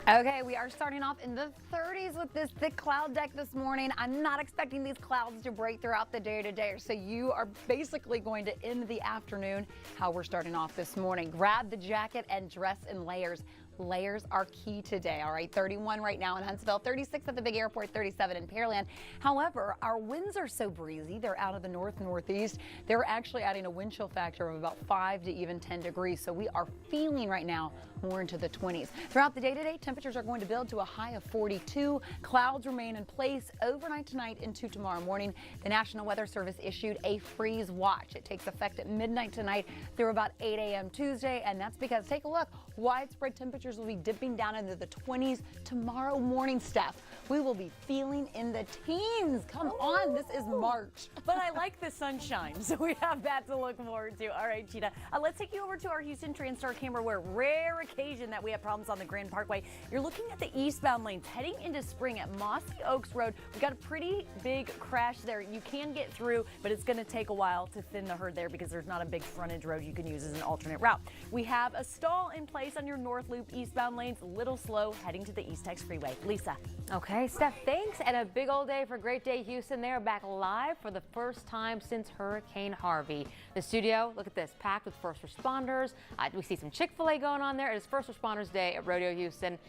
Okay, we are starting off in the 30s with this thick cloud deck this morning. I'm not expecting these clouds to break throughout the day today, so you are basically going to end the afternoon how we're starting off this morning. Grab the jacket and dress in layers. Layers are key today, all right? 31 right now in Huntsville, 36 at the big airport, 37 in Pearland. However, our winds are so breezy. They're out of the northeast. They're actually adding a wind chill factor of about 5 to even 10 degrees. So we are feeling right now more into the 20s. Throughout the day today, temperatures are going to build to a high of 42. Clouds remain in place overnight tonight into tomorrow morning. The National Weather Service issued a freeze watch. It takes effect at midnight tonight through about 8 a.m. Tuesday, and that's because, take a look, widespread temperatures will be dipping down into the 20s tomorrow morning, Steph. We will be feeling in the teens. Come on, this is March. But I like the sunshine, so we have that to look forward to. All right, Cheetah, let's take you over to our Houston TransStar camera where rare occasion that we have problems on the Grand Parkway. You're looking at the eastbound lanes heading into spring at Mossy Oaks Road. We've got a pretty big crash there. You can get through, but it's going to take a while to thin the herd there because there's not a big frontage road you can use as an alternate route. We have a stall in place on your North Loop eastbound lanes, a little slow heading to the East Tex Freeway. Lisa. Okay, Steph, thanks. And a big old day for Great Day Houston. They're back live for the first time since Hurricane Harvey. The studio, look at this, packed with first responders. We see some Chick-fil-A going on there. It is First Responders Day at Rodeo Houston.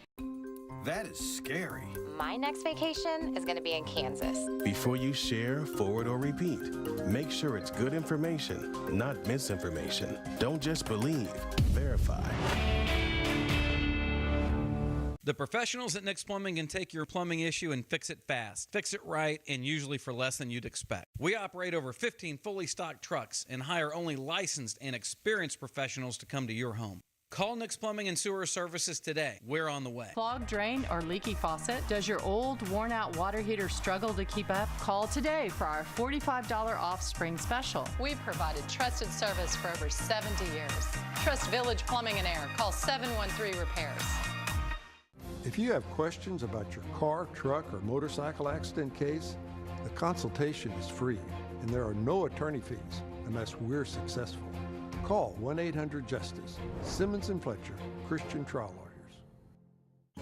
That is scary. My next vacation is going to be in Kansas. Before you share, forward, or repeat, make sure it's good information, not misinformation. Don't just believe, verify. The professionals at Nick's Plumbing can take your plumbing issue and fix it fast, fix it right, and usually for less than you'd expect. We operate over 15 fully stocked trucks and hire only licensed and experienced professionals to come to your home. Call Nick's Plumbing and Sewer Services today. We're on the way. Clogged drain or leaky faucet? Does your old, worn-out water heater struggle to keep up? Call today for our $45 off spring special. We've provided trusted service for over 70 years. Trust Village Plumbing and Air. Call 713 Repairs. If you have questions about your car, truck, or motorcycle accident case, the consultation is free, and there are no attorney fees unless we're successful. Call 1-800-JUSTICE. Simmons & Fletcher, Christian Trial Lawyers.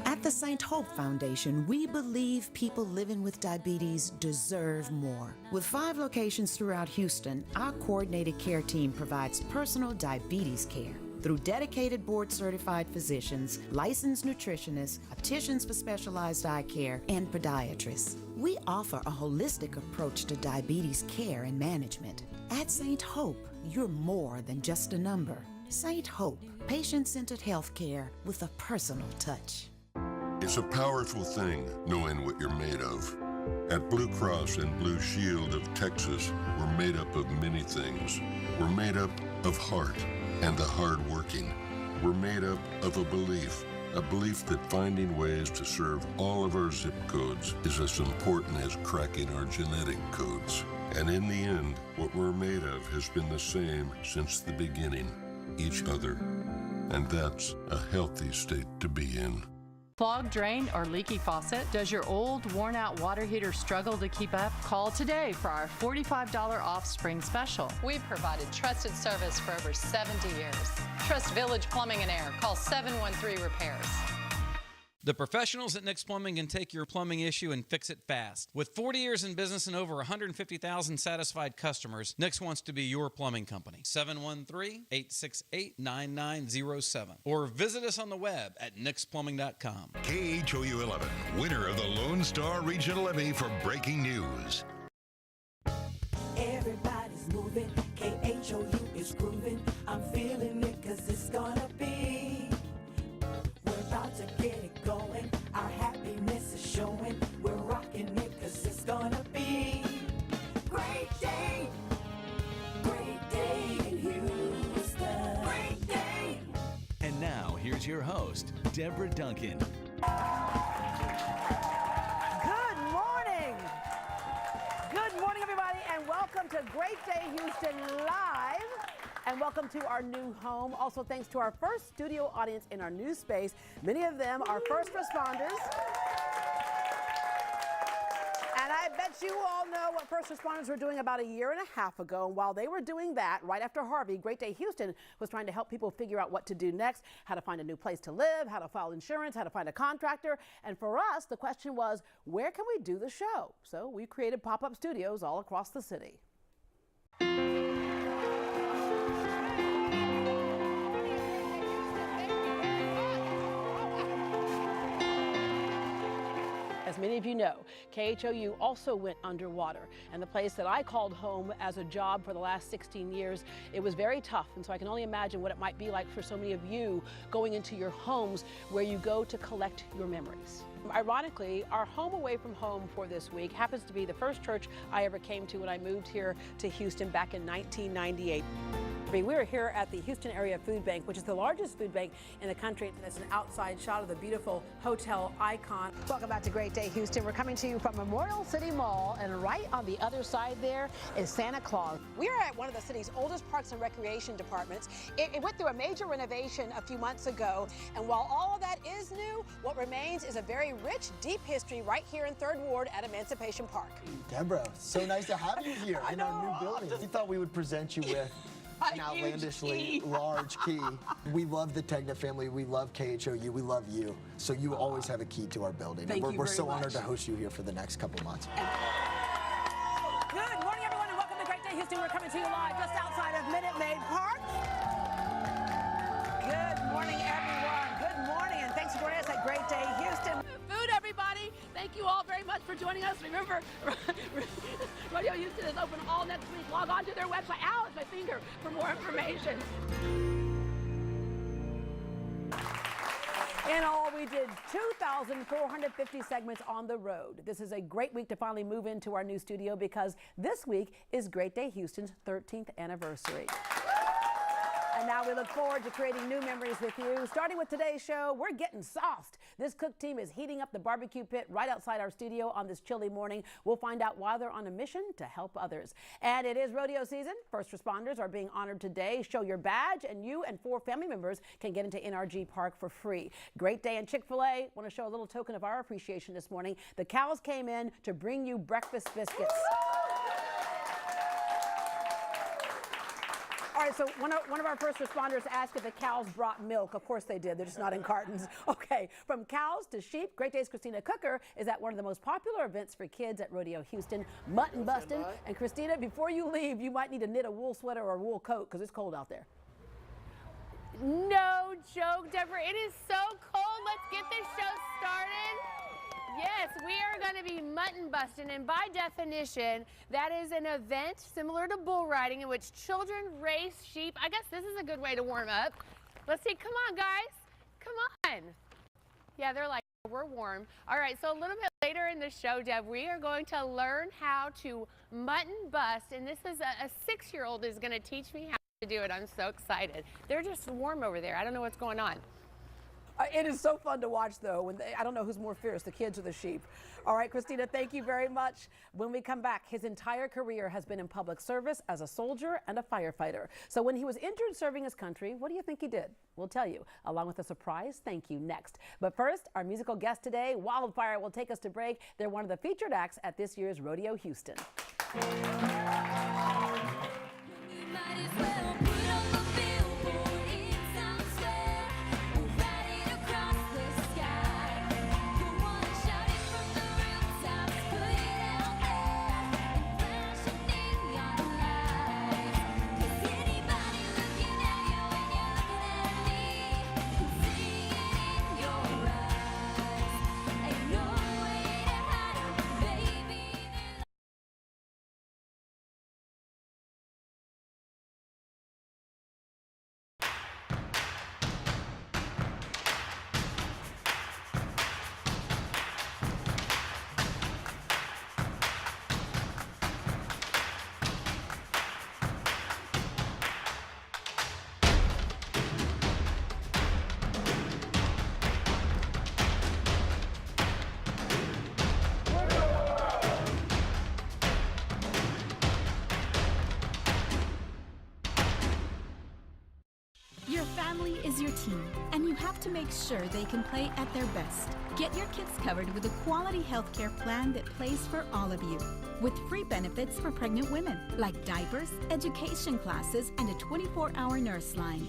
At the St. Hope Foundation, we believe people living with diabetes deserve more. With 5 locations throughout Houston, our coordinated care team provides personal diabetes care through dedicated board-certified physicians, licensed nutritionists, opticians for specialized eye care, and podiatrists. We offer a holistic approach to diabetes care and management. At St. Hope, you're more than just a number. St. Hope, patient-centered health care with a personal touch. It's a powerful thing knowing what you're made of. At Blue Cross and Blue Shield of Texas, we're made up of many things. We're made up of heart and the hard-working. We're made up of a belief that finding ways to serve all of our zip codes is as important as cracking our genetic codes. And in the end, what we're made of has been the same since the beginning, each other. And that's a healthy state to be in. Clogged drain or leaky faucet? Does your old, worn-out water heater struggle to keep up? Call today for our $45 off spring special. We've provided trusted service for over 70 years. Trust Village Plumbing and Air. Call 713 Repairs. The professionals at Nick's Plumbing can take your plumbing issue and fix it fast. With 40 years in business and over 150,000 satisfied customers, Nick's wants to be your plumbing company. 713-868-9907. Or visit us on the web at nicksplumbing.com. KHOU-11, winner of the Lone Star Regional Emmy for breaking news. Everybody's moving, KHOU is grooving. I'm feeling it 'cause it's gonna be. We're about to get it going. Our happiness is showing. We're rocking it 'cause it's gonna be. Great day. Great day in Houston. Great day. And now, here's your host, Deborah Duncan. Good morning. Good morning, everybody, and welcome to Great Day Houston Live. And welcome to our new home. Also, thanks to our first studio audience in our new space. Many of them are first responders. And I I bet you all know what first responders were doing about a year and a half ago. And while they were doing that, right after Harvey, Great Day Houston was trying to help people figure out what to do next, how to find a new place to live, how to file insurance, how to find a contractor. And for us, the question was, where can we do the show? So we created pop-up studios all across the city. As many of you know, KHOU also went underwater, and the place that I called home as a job for the last 16 years, it was very tough, and so I can only imagine what it might be like for so many of you going into your homes where you go to collect your memories. Ironically, our home away from home for this week happens to be the first church I ever came to when I moved here to Houston back in 1998. We are here at the Houston Area Food Bank, which is the largest food bank in the country. And it's an outside shot of the beautiful hotel icon. Welcome back to Great Day Houston. We're coming to you from Memorial City Mall, and right on the other side there is Santa Claus. We are at one of the city's oldest parks and recreation departments. It went through a major renovation a few months ago, and while all of that is new, what remains is a very rich, deep history right here in 3rd Ward at Emancipation Park. Deborah, so nice to have you here in our new building. We thought we would present you with an outlandishly large key. We love the Tegna family. We love KHOU. We love you. So you always have a key to our building. Thank you We're very so much. honored to host you here for the next couple months. Good morning, everyone, and welcome to Great Day Houston. We're coming to you live just outside of Minute Maid Park. Good morning, everyone. Good morning, and thanks for joining us at Great Day Houston. Food, everybody. Thank you all very much for joining us. Remember, Rodeo Houston is open all next week. Log on to their website. Ow, it's my finger, for more information. In all, we did 2,450 segments on the road. This is a great week to finally move into our new studio because this week is Great Day Houston's 13th anniversary. And now we look forward to creating new memories with you. Starting with today's show, we're getting sauced. This cook team is heating up the barbecue pit right outside our studio on this chilly morning. We'll find out why they're on a mission to help others. And it is rodeo season. First responders are being honored today. Show your badge, and you and 4 family members can get into NRG Park for free. Great Day and Chick-fil-A want to show a little token of our appreciation this morning. The cows came in to bring you breakfast biscuits. All right, so one of our first responders asked if the cows brought milk. Of course they did. They're just not in cartons. Okay, from cows to sheep, Great Day's Christina Cooker is at one of the most popular events for kids at Rodeo Houston, mutton busting. And Christina, before you leave, you might need to knit a wool sweater or a wool coat because it's cold out there. No joke, Deborah. It is so cold. Let's get this show started. Yes, we are going to be mutton busting, and by definition, that is an event similar to bull riding in which children race sheep. I guess this is a good way to warm up. Let's see. Come on, guys. Come on. Yeah, they're like, we're warm. All right, so a little bit later in the show, Deb, we are going to learn how to mutton bust, and this is a 6-year-old is going to teach me how to do it. I'm so excited. They're just warm over there. I don't know what's going on. It is so fun to watch, though. When I don't know who's more fierce, the kids or the sheep. All right, Christina, thank you very much. When we come back, his entire career has been in public service as a soldier and a firefighter. So when he was injured serving his country, what do you think he did? We'll tell you, along with a surprise thank you next. But first, our musical guest today, Wildfire, will take us to break. They're one of the featured acts at this year's Rodeo Houston. family is your team, and you have to make sure they can play at their best. Get your kids covered with a quality healthcare plan that plays for all of you, with free benefits for pregnant women, like diapers, education classes, and a 24-hour nurse line.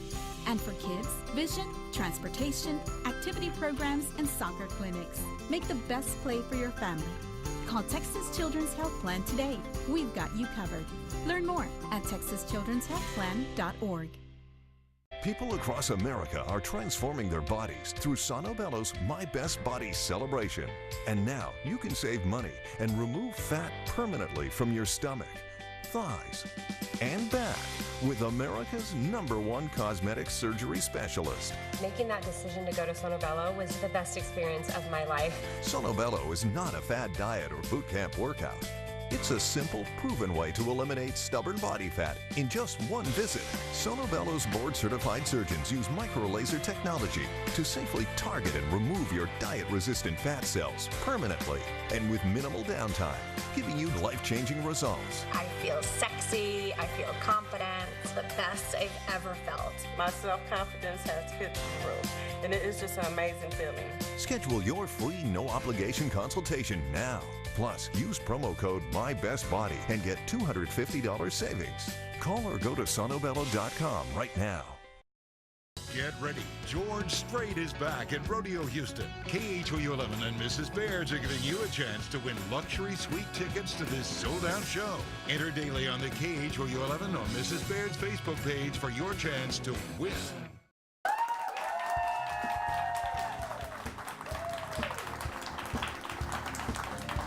And for kids, vision, transportation, activity programs, and soccer clinics. Make the best play for your family. Call Texas Children's Health Plan today. We've got you covered. Learn more at texaschildren'shealthplan.org. People across America are transforming their bodies through Sonobello's My Best Body celebration. And now you can save money and remove fat permanently from your stomach, thighs, and back with America's #1 cosmetic surgery specialist. Making that decision to go to Sonobello was the best experience of my life. Sonobello is not a fad diet or boot camp workout. It's a simple, proven way to eliminate stubborn body fat in just one visit. Sonobello's board-certified surgeons use microlaser technology to safely target and remove your diet-resistant fat cells permanently and with minimal downtime, giving you life-changing results. I feel sexy, I feel confident. It's the best I've ever felt. My self-confidence has hit the roof, and it is just an amazing feeling. Schedule your free, no-obligation consultation now. Plus, use promo code MyBestBody and get $250 savings. Call or go to sonobello.com right now. Get ready. George Strait is back at Rodeo Houston. KHOU-11 and Mrs. Baird's are giving you a chance to win luxury suite tickets to this sold-out show. Enter daily on the KHOU-11 or Mrs. Baird's Facebook page for your chance to win.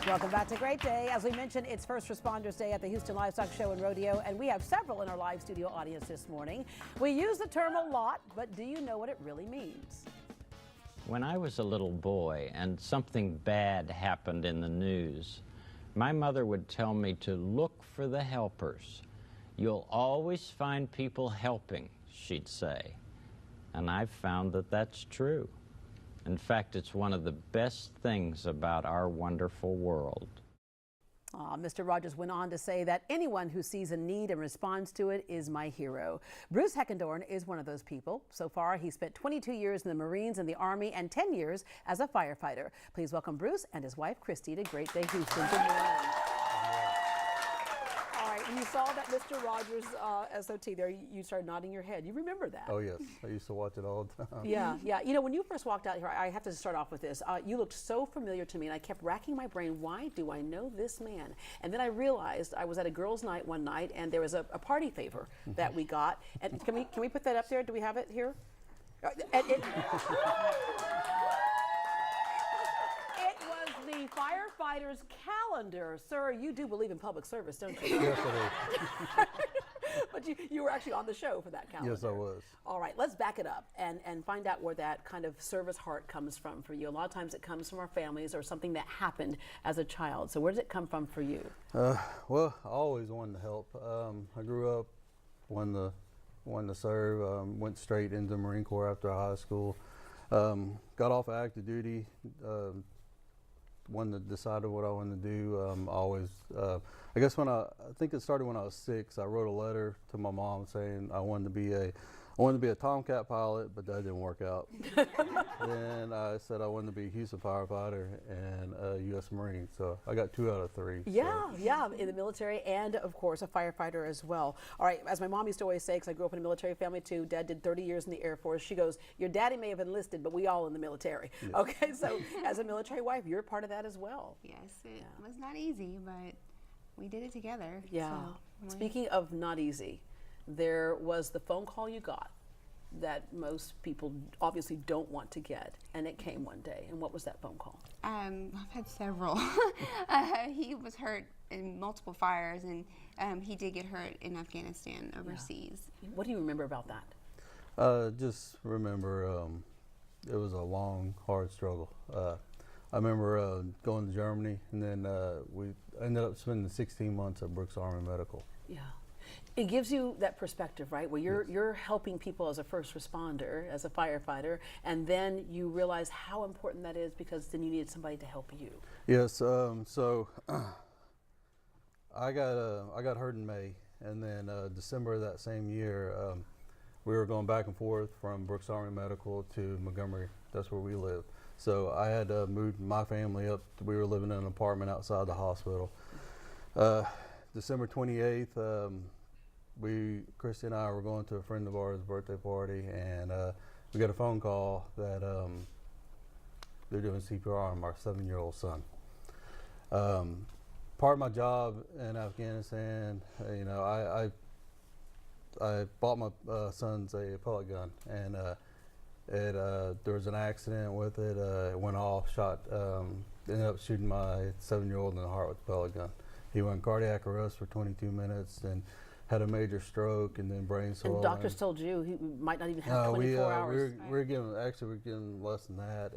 Welcome back to Great Day. As we mentioned, it's First Responders Day at the Houston Livestock Show and Rodeo, and we have several in our live studio audience this morning. We use the term a lot, but do you know what it really means? When I was a little boy and something bad happened in the news, my mother would tell me to look for the helpers. You'll always find people helping, she'd say. And I've found that that's true. In fact, it's one of the best things about our wonderful world. Mr. Rogers went on to say that anyone who sees a need and responds to it is my hero. Bruce Heckendorn is one of those people. So far, he spent 22 years in the Marines and the Army and 10 years as a firefighter. Please welcome Bruce and his wife, Christy, to Great Day Houston. Good morning. When you saw that Mr. Rogers SOT there, you started nodding your head. You remember that? Oh, yes. I used to watch it all the time. Yeah, yeah. You know, when you first walked out here, I have to start off with this. You looked so familiar to me, and I kept racking my brain, why do I know this man? And then I realized I was at a girls' night one night, and there was a party favor that we got. And can we put that up there? Do we have it here? The firefighter's calendar. Sir, you do believe in public service, don't you? Yes, I do. But you were actually on the show for that calendar. Yes, I was. All right, let's back it up and find out where that kind of service heart comes from for you. A lot of times it comes from our families or something that happened as a child. So where does it come from for you? Well, I always wanted to help. I grew up, wanted to serve, went straight into the Marine Corps after high school. Got off active duty. When I decided what I wanted to do, I guess I think it started when I was 6. I wrote a letter to my mom saying I wanted to be a Tomcat pilot, but that didn't work out. Then I said I wanted to be a Houston firefighter and a U.S. Marine. So I got 2 out of 3. Yeah, yeah, in the military and, of course, a firefighter as well. All right, as my mom used to always say, because I grew up in a military family too, Dad did 30 years in the Air Force. She goes, your daddy may have enlisted, but we all in the military. Yes. Okay, so as a military wife, you're part of that as well. Yes, it was not easy, but we did it together. Yeah. So, speaking of not easy, there was the phone call you got that most people obviously don't want to get, and it came one day. And what was that phone call? I've had several. He was hurt in multiple fires, and he did get hurt in Afghanistan overseas. Yeah. What do you remember about that? Just remember it was a long, hard struggle. I remember going to Germany, and then we ended up spending 16 months at Brooks Army Medical. Yeah. It gives you that perspective, right? Where you're helping people as a first responder, as a firefighter, and then you realize how important that is because then you needed somebody to help you. Yes. So I got hurt in May, and then December of that same year, we were going back and forth from Brooks Army Medical to Montgomery. That's where we live. So I had moved my family up. We were living in an apartment outside the hospital. December 28th, Christy and I were going to a friend of ours' birthday party, and we got a phone call that they're doing CPR on our 7-year-old son. Part of my job in Afghanistan, you know, I bought my son's a pellet gun, and there was an accident with it. It went off, ended up shooting my 7-year-old in the heart with a pellet gun. He went cardiac arrest for 22 minutes and had a major stroke and then brain swelling. And doctors told you he might not even have 24 hours. We're getting less than that.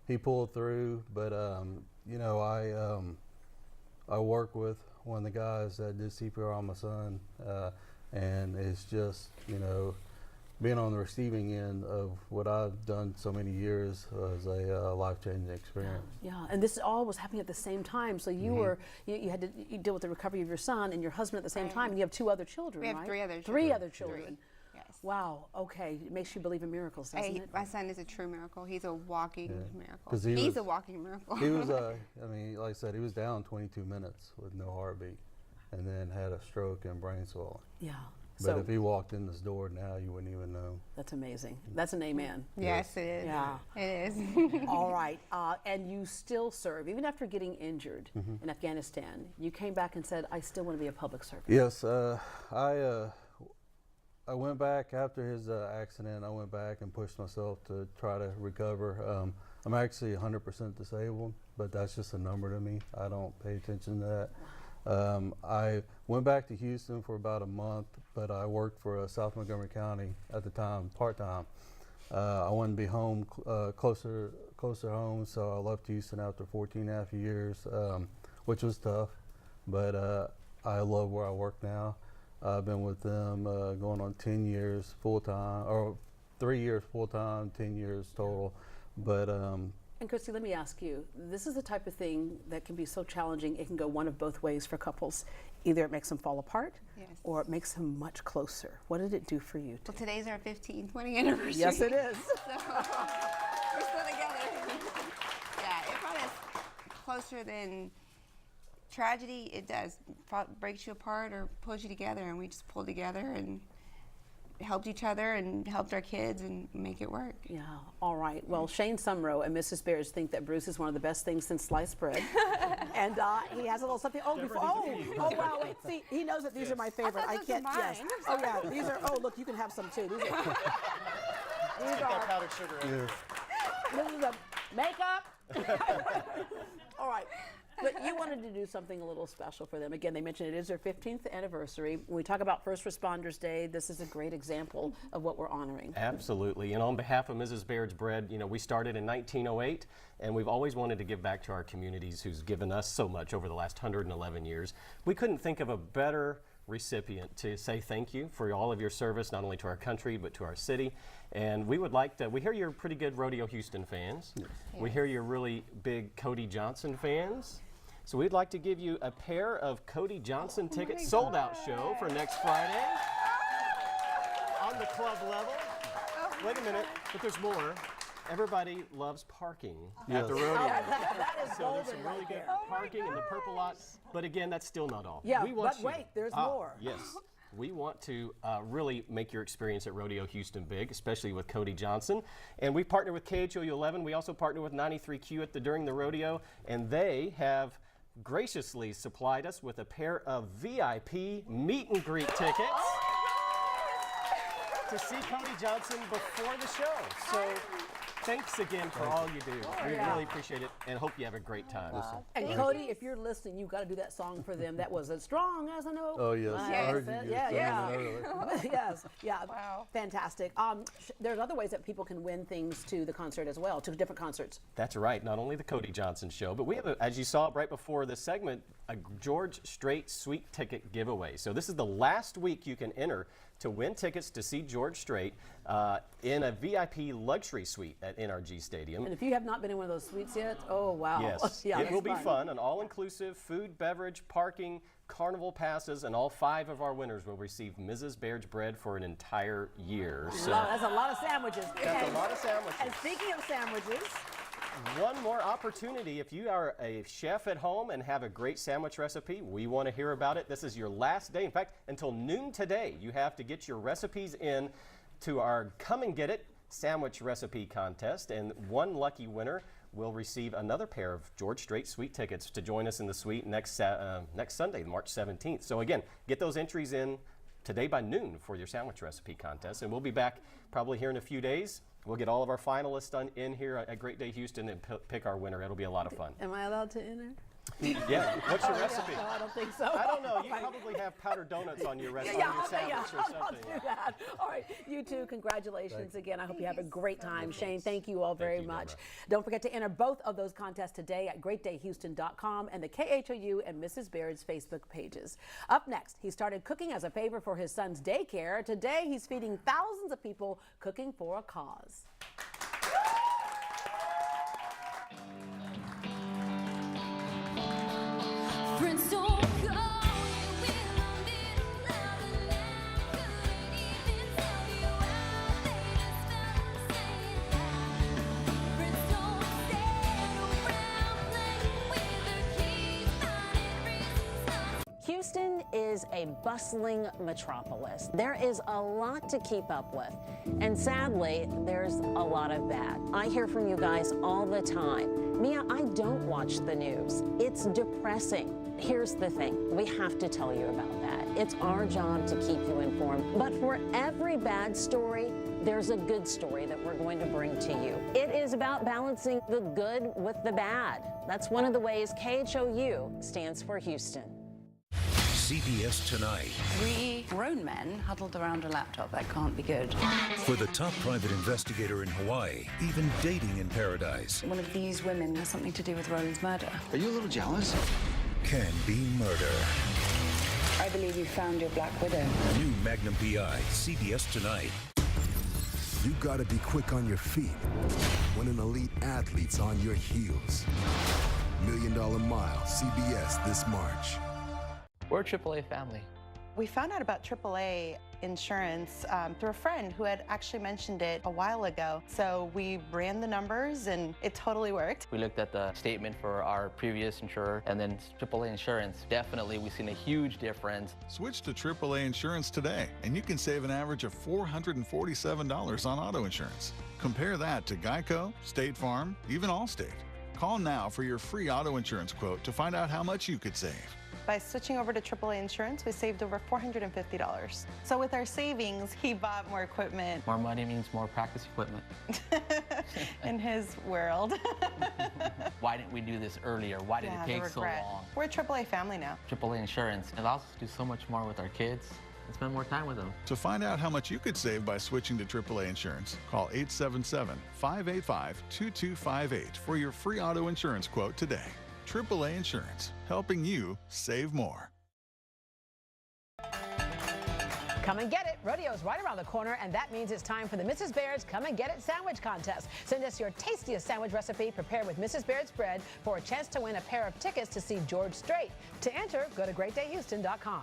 He pulled through, but you know, I work with one of the guys that did CPR on my son, and it's just, you know, being on the receiving end of what I've done so many years was a life-changing experience. Yeah, and this all was happening at the same time. So you you had to deal with the recovery of your son and your husband at the same time. And you have 2 other children, We have right? 3 other children. 3 other children. 3. Yes. Wow. Okay. It makes you believe in miracles, doesn't it? My son is a true miracle. He's a walking miracle. He's a walking miracle. He was, I mean, like I said, he was down 22 minutes with no heartbeat, and then had a stroke and brain swelling. Yeah. But So if he walked in this door now, you wouldn't even know. that's amazing. That's an amen. Yes, it is. Yeah. It is. All right. And you still serve. Even after getting injured in Afghanistan, you came back and said, I still want to be a public servant. Yes, I went back after his accident. I went back and pushed myself to try to recover. I'm actually 100% disabled, but that's just a number to me. I don't pay attention to that. I went back to Houston for about a month, but I worked for South Montgomery County at the time, part-time. I wanted to be home, closer home, so I left Houston after 14 and a half years, which was tough, but I love where I work now. I've been with them going on 10 years full-time, or 3 years full-time, 10 years total, but And Christy, let me ask you, this is the type of thing that can be so challenging, it can go one of both ways for couples. Either it makes them fall apart, or it makes them much closer. What did it do for you? Well, today's our 20 anniversary. Yes, it is. So, we're still together. Yeah, it brought us closer than tragedy. It does. Breaks you apart or pulls you together, and we just pulled together and helped each other and helped our kids and make it work. Yeah, all right. Well, Shane Sumrow and Mrs. Bears think that Bruce is one of the best things since sliced bread. And he has a little something. Oh, wow, wait, see, he knows that these are my favorite. I can't, yes. Oh, yeah, these are, oh, look, you can have some too. These are powdered sugar in. This is a makeup. All right. But you wanted to do something a little special for them. Again, they mentioned it is their 15th anniversary. When we talk about First Responders Day, this is a great example of what we're honoring. Absolutely. And on behalf of Mrs. Baird's Bread, you know, we started in 1908, and we've always wanted to give back to our communities who's given us so much over the last 111 years. We couldn't think of a better recipient to say thank you for all of your service, not only to our country, but to our city. And we would like to, we hear you're pretty good Rodeo Houston fans. Yes. We hear you're really big Cody Johnson fans. So we'd like to give you a pair of Cody Johnson tickets, sold out show for next Friday on the club level. Wait a minute, but there's more. Everybody loves parking at the rodeo. That is so there's some really good parking in the purple lot. But again, that's still not all. Yeah, but wait, there's more. Yes. We want to really make your experience at Rodeo Houston big, especially with Cody Johnson. And we partner with KHOU-11. We also partner with 93Q during the rodeo, and they have graciously supplied us with a pair of VIP meet and greet tickets to see Cody Johnson before the show. So thanks again for all you do. We really appreciate it and hope you have a great time. And Cody, if you're listening, you've got to do that song for them. That was as strong as an oak. Oh, yes. I heard you Yes, yeah. Wow. Fantastic. There's other ways that people can win things to the concert as well, to different concerts. That's right. Not only the Cody Johnson show, but we have, as you saw right before this segment, a George Strait Sweet Ticket giveaway. So this is the last week you can enter to win tickets to see George Strait in a VIP luxury suite at NRG Stadium. And if you have not been in one of those suites yet, oh wow. Yes, yeah, it will be fun. fun. An all-inclusive food, beverage, parking, carnival passes, and all 5 of our winners will receive Mrs. Baird's bread for an entire year. So That's a lot of sandwiches. That's a lot of sandwiches. And speaking of sandwiches, one more opportunity. If you are a chef at home and have a great sandwich recipe, we want to hear about it. This is your last day. In fact, until noon today, you have to get your recipes in to our Come and Get It sandwich recipe contest, and one lucky winner will receive another pair of George Strait suite tickets to join us in the suite next Sunday, March 17th. So again, get those entries in today by noon for your sandwich recipe contest, and we'll be back probably here in a few days. We'll get all of our finalists in here at Great Day Houston and pick our winner. It'll be a lot of fun. am I allowed to enter? Yeah, what's your recipe? No, I don't think so. I don't know. You probably have powdered donuts on your recipe, on your sandwich or something. I'll do that. All right, you two, congratulations again. I hope you have a great time. Shane, thank you all very much. Don't forget to enter both of those contests today at greatdayhouston.com and the KHOU and Mrs. Baird's Facebook pages. Up next, he started cooking as a favor for his son's daycare. Today, he's feeding thousands of people, cooking for a cause. Friends don't go, you will a little louder now. Couldn't even tell you how they just felt saying. Friends don't stand around playing with their keys, finding reasons not. Houston is a bustling metropolis. There is a lot to keep up with, and sadly, there's a lot of bad. I hear from you guys all the time. Mia, I don't watch the news. It's depressing. Here's the thing, we have to tell you about that. It's our job to keep you informed. But for every bad story, there's a good story that we're going to bring to you. It is about balancing the good with the bad. That's one of the ways KHOU stands for Houston. CBS Tonight. 3 grown men huddled around a laptop. That can't be good. For the top private investigator in Hawaii, even dating in paradise One of these women has something to do with Roland's murder. Are you a little jealous? Can be murder. I believe you found your Black Widow. New Magnum PI, CBS Tonight. You gotta be quick on your feet when an elite athlete's on your heels. $1 Million Mile, CBS this March. We're a AAA family. We found out about AAA insurance through a friend who had actually mentioned it a while ago. So we ran the numbers and it totally worked. We looked at the statement for our previous insurer and then AAA insurance. Definitely, we've seen a huge difference. Switch to AAA insurance today, and you can save an average of $447 on auto insurance. Compare that to Geico, State Farm, even Allstate. Call now for your free auto insurance quote to find out how much you could save. By switching over to AAA insurance, we saved over $450. So with our savings, he bought more equipment. More money means more practice equipment. In his world. Why didn't we do this earlier? Why did it take so long? We're a AAA family now. AAA insurance allows us to do so much more with our kids and spend more time with them. To find out how much you could save by switching to AAA insurance, call 877-585-2258 for your free auto insurance quote today. AAA Insurance, helping you save more. Come and get it. Rodeo is right around the corner, and that means it's time for the Mrs. Baird's Come and Get It sandwich contest. Send us your tastiest sandwich recipe prepared with Mrs. Baird's bread for a chance to win a pair of tickets to see George Strait. To enter, go to greatdayhouston.com.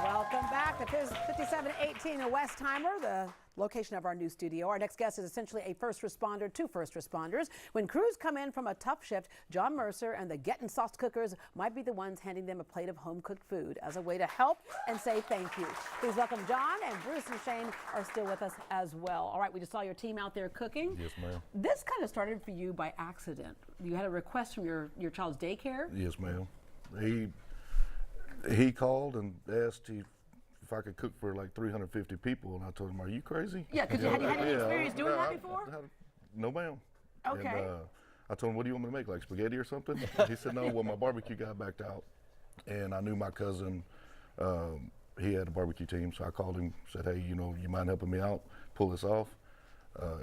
Welcome back to 5718 in Westheimer, the location of our new studio. Our next guest is essentially a first responder to first responders. When crews come in from a tough shift, John Mercer and the Gettin' Sauce cookers might be the ones handing them a plate of home-cooked food as a way to help and say thank you. Please welcome John, and Bruce and Shane are still with us as well. All right, we just saw your team out there cooking. Yes, ma'am. This kind of started for you by accident. You had a request from your child's daycare? Yes, ma'am. He called and asked if I could cook for like 350 people, and I told him, "Are you crazy?" Yeah, because had you had any experience doing that before? No, ma'am. Okay. And I told him, "What do you want me to make, like spaghetti or something?" He said, "No, well, my barbecue guy backed out." And I knew my cousin, he had a barbecue team, so I called him, said, "Hey, you mind helping me out, pull this off?"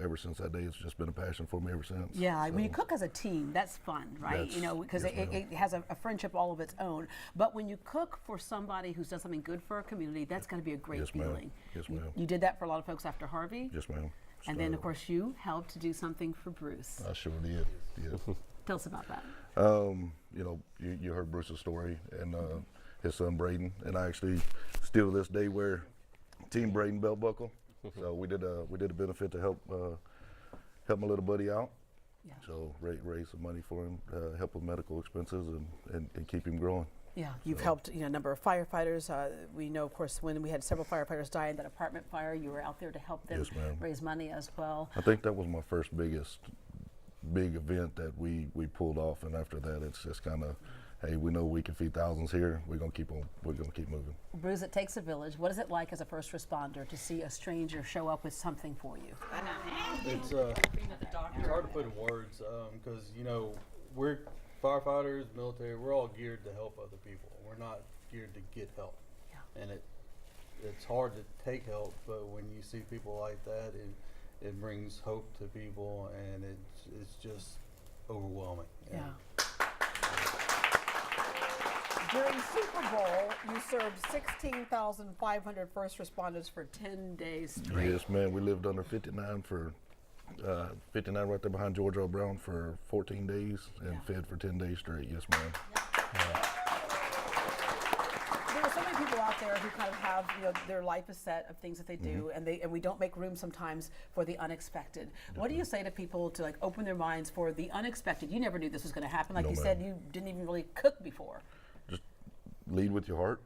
ever since that day, it's just been a passion for me ever since. Yeah, when you cook as a team, that's fun, right? You know, because it has a friendship all of its own. But when you cook for somebody who's done something good for a community, that's got to be a great feeling. Yes, ma'am. You did that for a lot of folks after Harvey. Yes, ma'am. And then, of course, you helped to do something for Bruce. I sure did. Yeah. Tell us about that. You know, you heard Bruce's story and his son Braden, and I actually still to this day wear Team Braden belt buckle. So we did a benefit to help my little buddy out. Yeah. So raise some money for him, help with medical expenses, and keep him growing. Yeah, you've helped a number of firefighters. We know, of course, when we had several firefighters die in that apartment fire, you were out there to help them raise money as well. I think that was my first big event that we pulled off, and after that, it's just kind of, hey, we know we can feed thousands here. We're gonna keep moving. Bruce, it takes a village. What is it like as a first responder to see a stranger show up with something for you? It's hard to put in words because you know we're firefighters, military. We're all geared to help other people. We're not geared to get help. Yeah. And it's hard to take help, but when you see people like that, it brings hope to people, and it's just overwhelming. Yeah. During Super Bowl, you served 16,500 first responders for 10 days straight. Yes, man. We lived under 59 for 59 right there behind George L. Brown for 14 days and fed for 10 days straight. Yes, ma'am. There are so many people out there who kind of have, their life is set of things that they do, and we don't make room sometimes for the unexpected. What do you say to people to like open their minds for the unexpected? You never knew this was going to happen. Like you said, you didn't even really cook before. Just lead with your heart.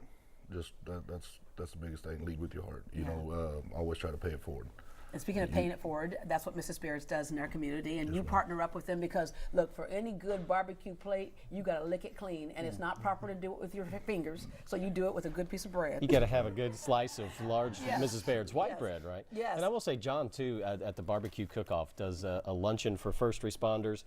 Just that's the biggest thing. Lead with your heart. You know, always try to pay it forward. And speaking of paying it forward, that's what Mrs. Baird's does in our community. And you partner up with them because, look, for any good barbecue plate, you got to lick it clean. And it's not proper to do it with your fingers, so you do it with a good piece of bread. You got to have a good slice of large Mrs. Baird's white bread, right? Yes. And I will say, John, too, at the barbecue cook-off, does a luncheon for first responders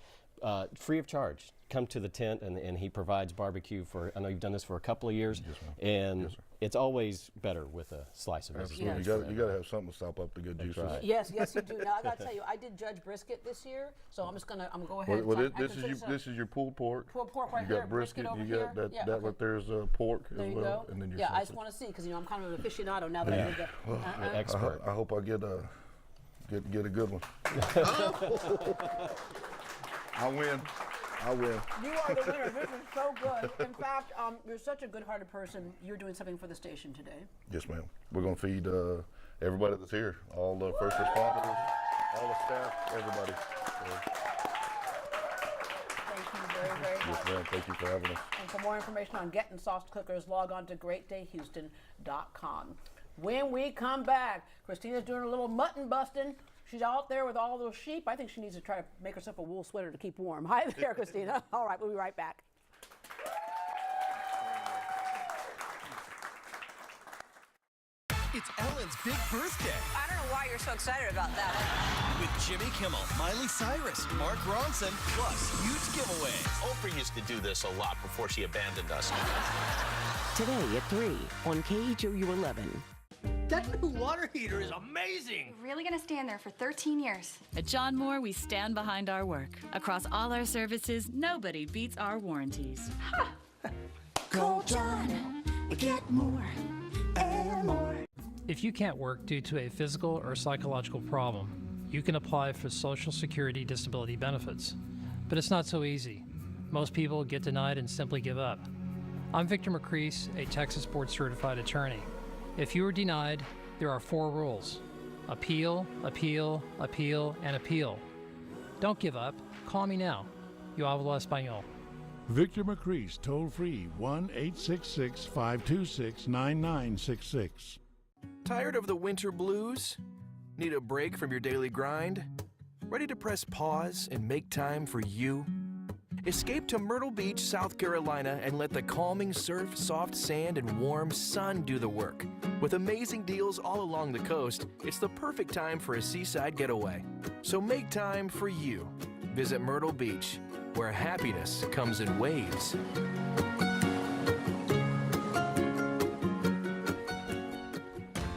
free of charge. Come to the tent, and he provides barbecue for, I know you've done this for a couple of years, and it's always better with a slice of Mrs. Baird's bread. You got to have something to stop up the good juices. Right. Yes, you do. Now I got to tell you, I did judge brisket this year, so I'm going to go ahead. Well, this is your pulled pork. Pulled pork right you there. got brisket. Over You got here. that right there's pork there as you well, go. and then your I sausage. just want to see because I'm kind of an aficionado now that I did the expert. I hope I get a good one. I win. You are the winner. This is so good. In fact, you're such a good-hearted person. You're doing something for the station today. Yes, ma'am. We're going to feed everybody that's here, all the first responders, all the staff, everybody. Thank you very, very much. Yes, ma'am. Thank you for having us. And for more information on getting soft cookers, log on to greatdayhouston.com. When we come back, Christina's doing a little mutton busting. She's out there with all those sheep. I think she needs to try to make herself a wool sweater to keep warm. Hi there, Christina. All right, we'll be right back. It's Ellen's big birthday. I don't know why you're so excited about that. With Jimmy Kimmel, Miley Cyrus, Mark Ronson, plus huge giveaways. Oprah used to do this a lot before she abandoned us. Today at 3 on KHOU-11. That new water heater is amazing. We're really going to stand there for 13 years. At John Moore, we stand behind our work. Across all our services, nobody beats our warranties. Call John, get more and more. If you can't work due to a physical or psychological problem, you can apply for Social Security disability benefits. But it's not so easy. Most people get denied and simply give up. I'm Victor McCrease, a Texas board-certified attorney. If you are denied, there are 4 rules. Appeal, appeal, appeal, and appeal. Don't give up. Call me now. Yo hablo español. Victor McCrease, toll-free, 1-866-526-9966. Tired of the winter blues? Need a break from your daily grind? Ready to press pause and make time for you? Escape to Myrtle Beach, South Carolina, and let the calming surf, soft sand, and warm sun do the work. With amazing deals all along the coast, it's the perfect time for a seaside getaway. So make time for you. Visit Myrtle Beach, where happiness comes in waves.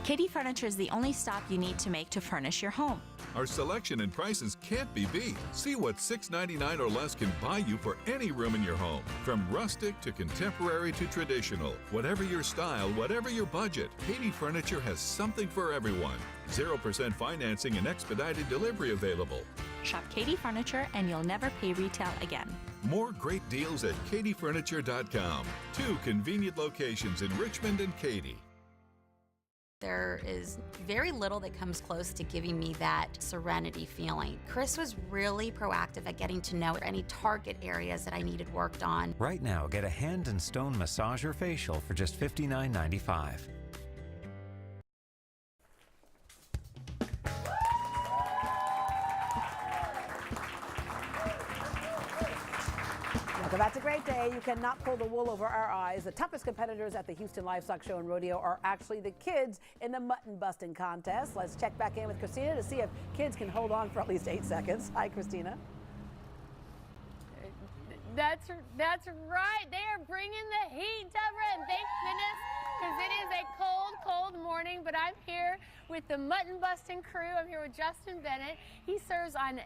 KD Furniture is the only stop you need to make to furnish your home. Our selection and prices can't be beat. See what $6.99 or less can buy you for any room in your home. From rustic to contemporary to traditional. Whatever your style, whatever your budget, KHOU Furniture has something for everyone. 0% financing and expedited delivery available. Shop KHOU Furniture and you'll never pay retail again. More great deals at KHOUFurniture.com. 2 convenient locations in Richmond and Katy. There is very little that comes close to giving me that serenity feeling. Chris was really proactive at getting to know any target areas that I needed worked on. Right now, get a hand and stone massage or facial for just $59.95. Welcome back to Great Day. You cannot pull the wool over our eyes. The toughest competitors at the Houston Livestock Show and Rodeo are actually the kids in the mutton busting contest. Let's check back in with Christina to see if kids can hold on for at least 8 seconds. Hi, Christina. That's right. They are bringing the heat, Deborah, and thank goodness, because it is a cold, cold morning. But I'm here with the mutton busting crew. I'm here with Justin Bennett. He serves on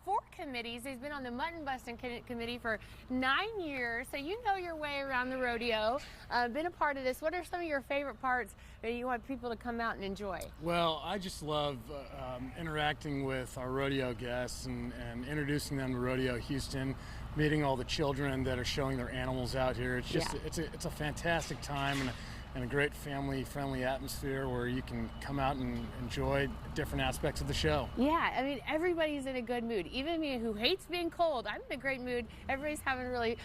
4 committees. He's been on the mutton busting committee for 9 years, so you know your way around the rodeo. Been a part of this. What are some of your favorite parts that you want people to come out and enjoy? Well, I just love interacting with our rodeo guests and introducing them to Rodeo Houston, meeting all the children that are showing their animals out here. It's just it's a fantastic time and a great family-friendly atmosphere where you can come out and enjoy different aspects of the show. Yeah, I mean, everybody's in a good mood. Even me who hates being cold, I'm in a great mood. Everybody's having a really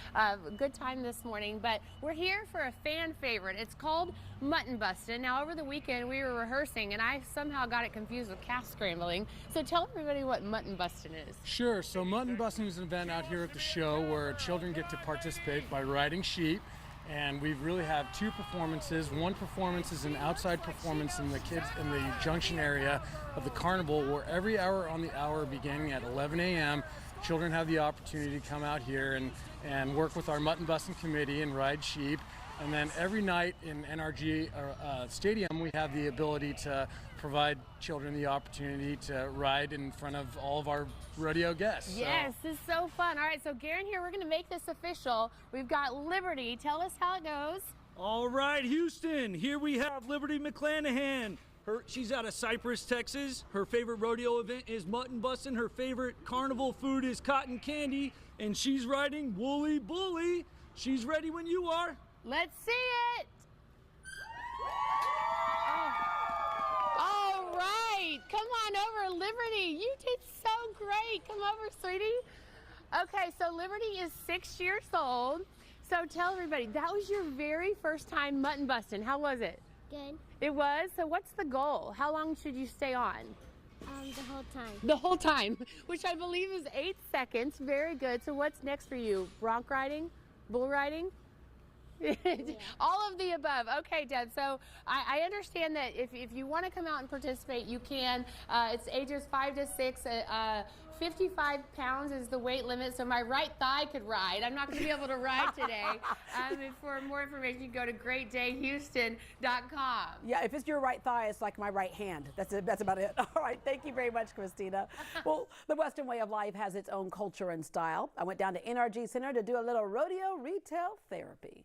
good time this morning. But we're here for a fan favorite. It's called mutton busting. Now, over the weekend, we were rehearsing, and I somehow got it confused with calf scrambling. So tell everybody what mutton busting is. Sure. So mutton busting is an event out here at the show where children get to participate by riding sheep. And we really have 2 performances. One performance is an outside performance in the junction area of the carnival, where every hour on the hour beginning at 11 a.m., children have the opportunity to come out here and work with our mutton busting committee and ride sheep. And then every night in NRG Stadium, we have the ability to provide children the opportunity to ride in front of all of our rodeo guests. Yes, this is so fun. All right, so Garen here, we're going to make this official. We've got Liberty. Tell us how it goes. All right, Houston, here we have Liberty McClanahan. She's out of Cypress, Texas. Her favorite rodeo event is mutton busting. Her favorite carnival food is cotton candy, and she's riding Woolly Bully. She's ready when you are. Let's see it. All right, come on over, Liberty. You did so great. Come over, sweetie. Okay, so Liberty is 6 years old. So tell everybody, that was your very first time mutton busting. How was it? Good. It was? So what's the goal? How long should you stay on? The whole time. The whole time, which I believe is 8 seconds. Very good. So what's next for you? Bronc riding? Bull riding? Yeah. All of the above. Okay, Deb. So I understand that if you want to come out and participate, you can. It's ages 5 to 6. 55 pounds is the weight limit, so my right thigh could ride. I'm not going to be able to ride today. For more information, you can go to greatdayhouston.com. Yeah, if it's your right thigh, it's like my right hand. That's about it. All right, thank you very much, Christina. Well, the Western way of life has its own culture and style. I went down to NRG Center to do a little rodeo retail therapy.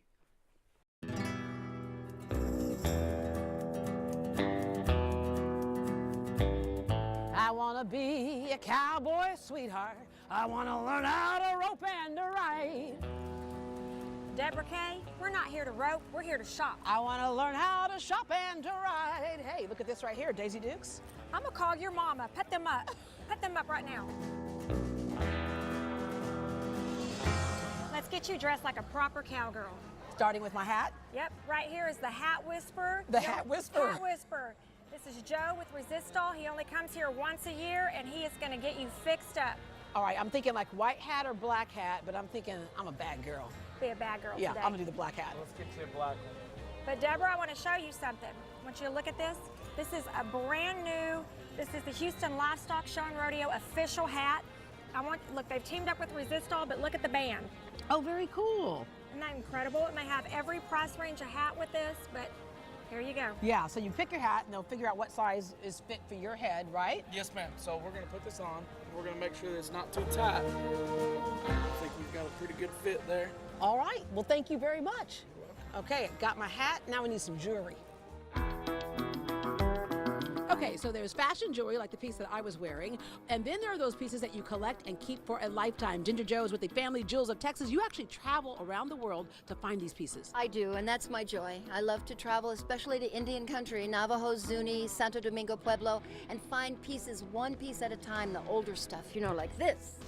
I want to be a cowboy sweetheart. I want to learn how to rope and to ride. Deborah Kay, we're not here to rope, we're here to shop. I want to learn how to shop and to ride. Hey, look at this right here, Daisy Dukes. I'm going to call your mama. Put them up. Put them up right now. Let's get you dressed like a proper cowgirl. Starting with my hat? Yep, right here is the Hat Whisperer. The Hat Whisperer? Hat Whisperer. This is Joe with Resistol. He only comes here once a year, and he is going to get you fixed up. All right, I'm thinking like white hat or black hat, but I'm thinking I'm a bad girl. Be a bad girl yeah, today. I'm going to do the black hat. Let's get you a black one. But Deborah, I want to show you something. I want you to look at this. This is a brand new, this is the Houston Livestock Show and Rodeo official hat. Look, they've teamed up with Resistol, but look at the band. Oh, very cool. Isn't that incredible? It may have every price range of hat with this, but Here you go. Yeah, so you pick your hat and they'll figure out what size is fit for your head, right? Yes, ma'am. So we're gonna put this on. We're gonna make sure that it's not too tight. I think we've got a pretty good fit there. All right, well, thank you very much. Okay, got my hat, now we need some jewelry. Okay, so there's fashion jewelry like the piece that I was wearing, and then there are those pieces that you collect and keep for a lifetime. Ginger Jo is with the Family Jewels of Texas. You actually travel around the world to find these pieces. I do, and that's my joy. I love to travel, especially to Indian country, Navajo, Zuni, Santo Domingo, Pueblo, and find pieces one piece at a time, the older stuff, you know, like this.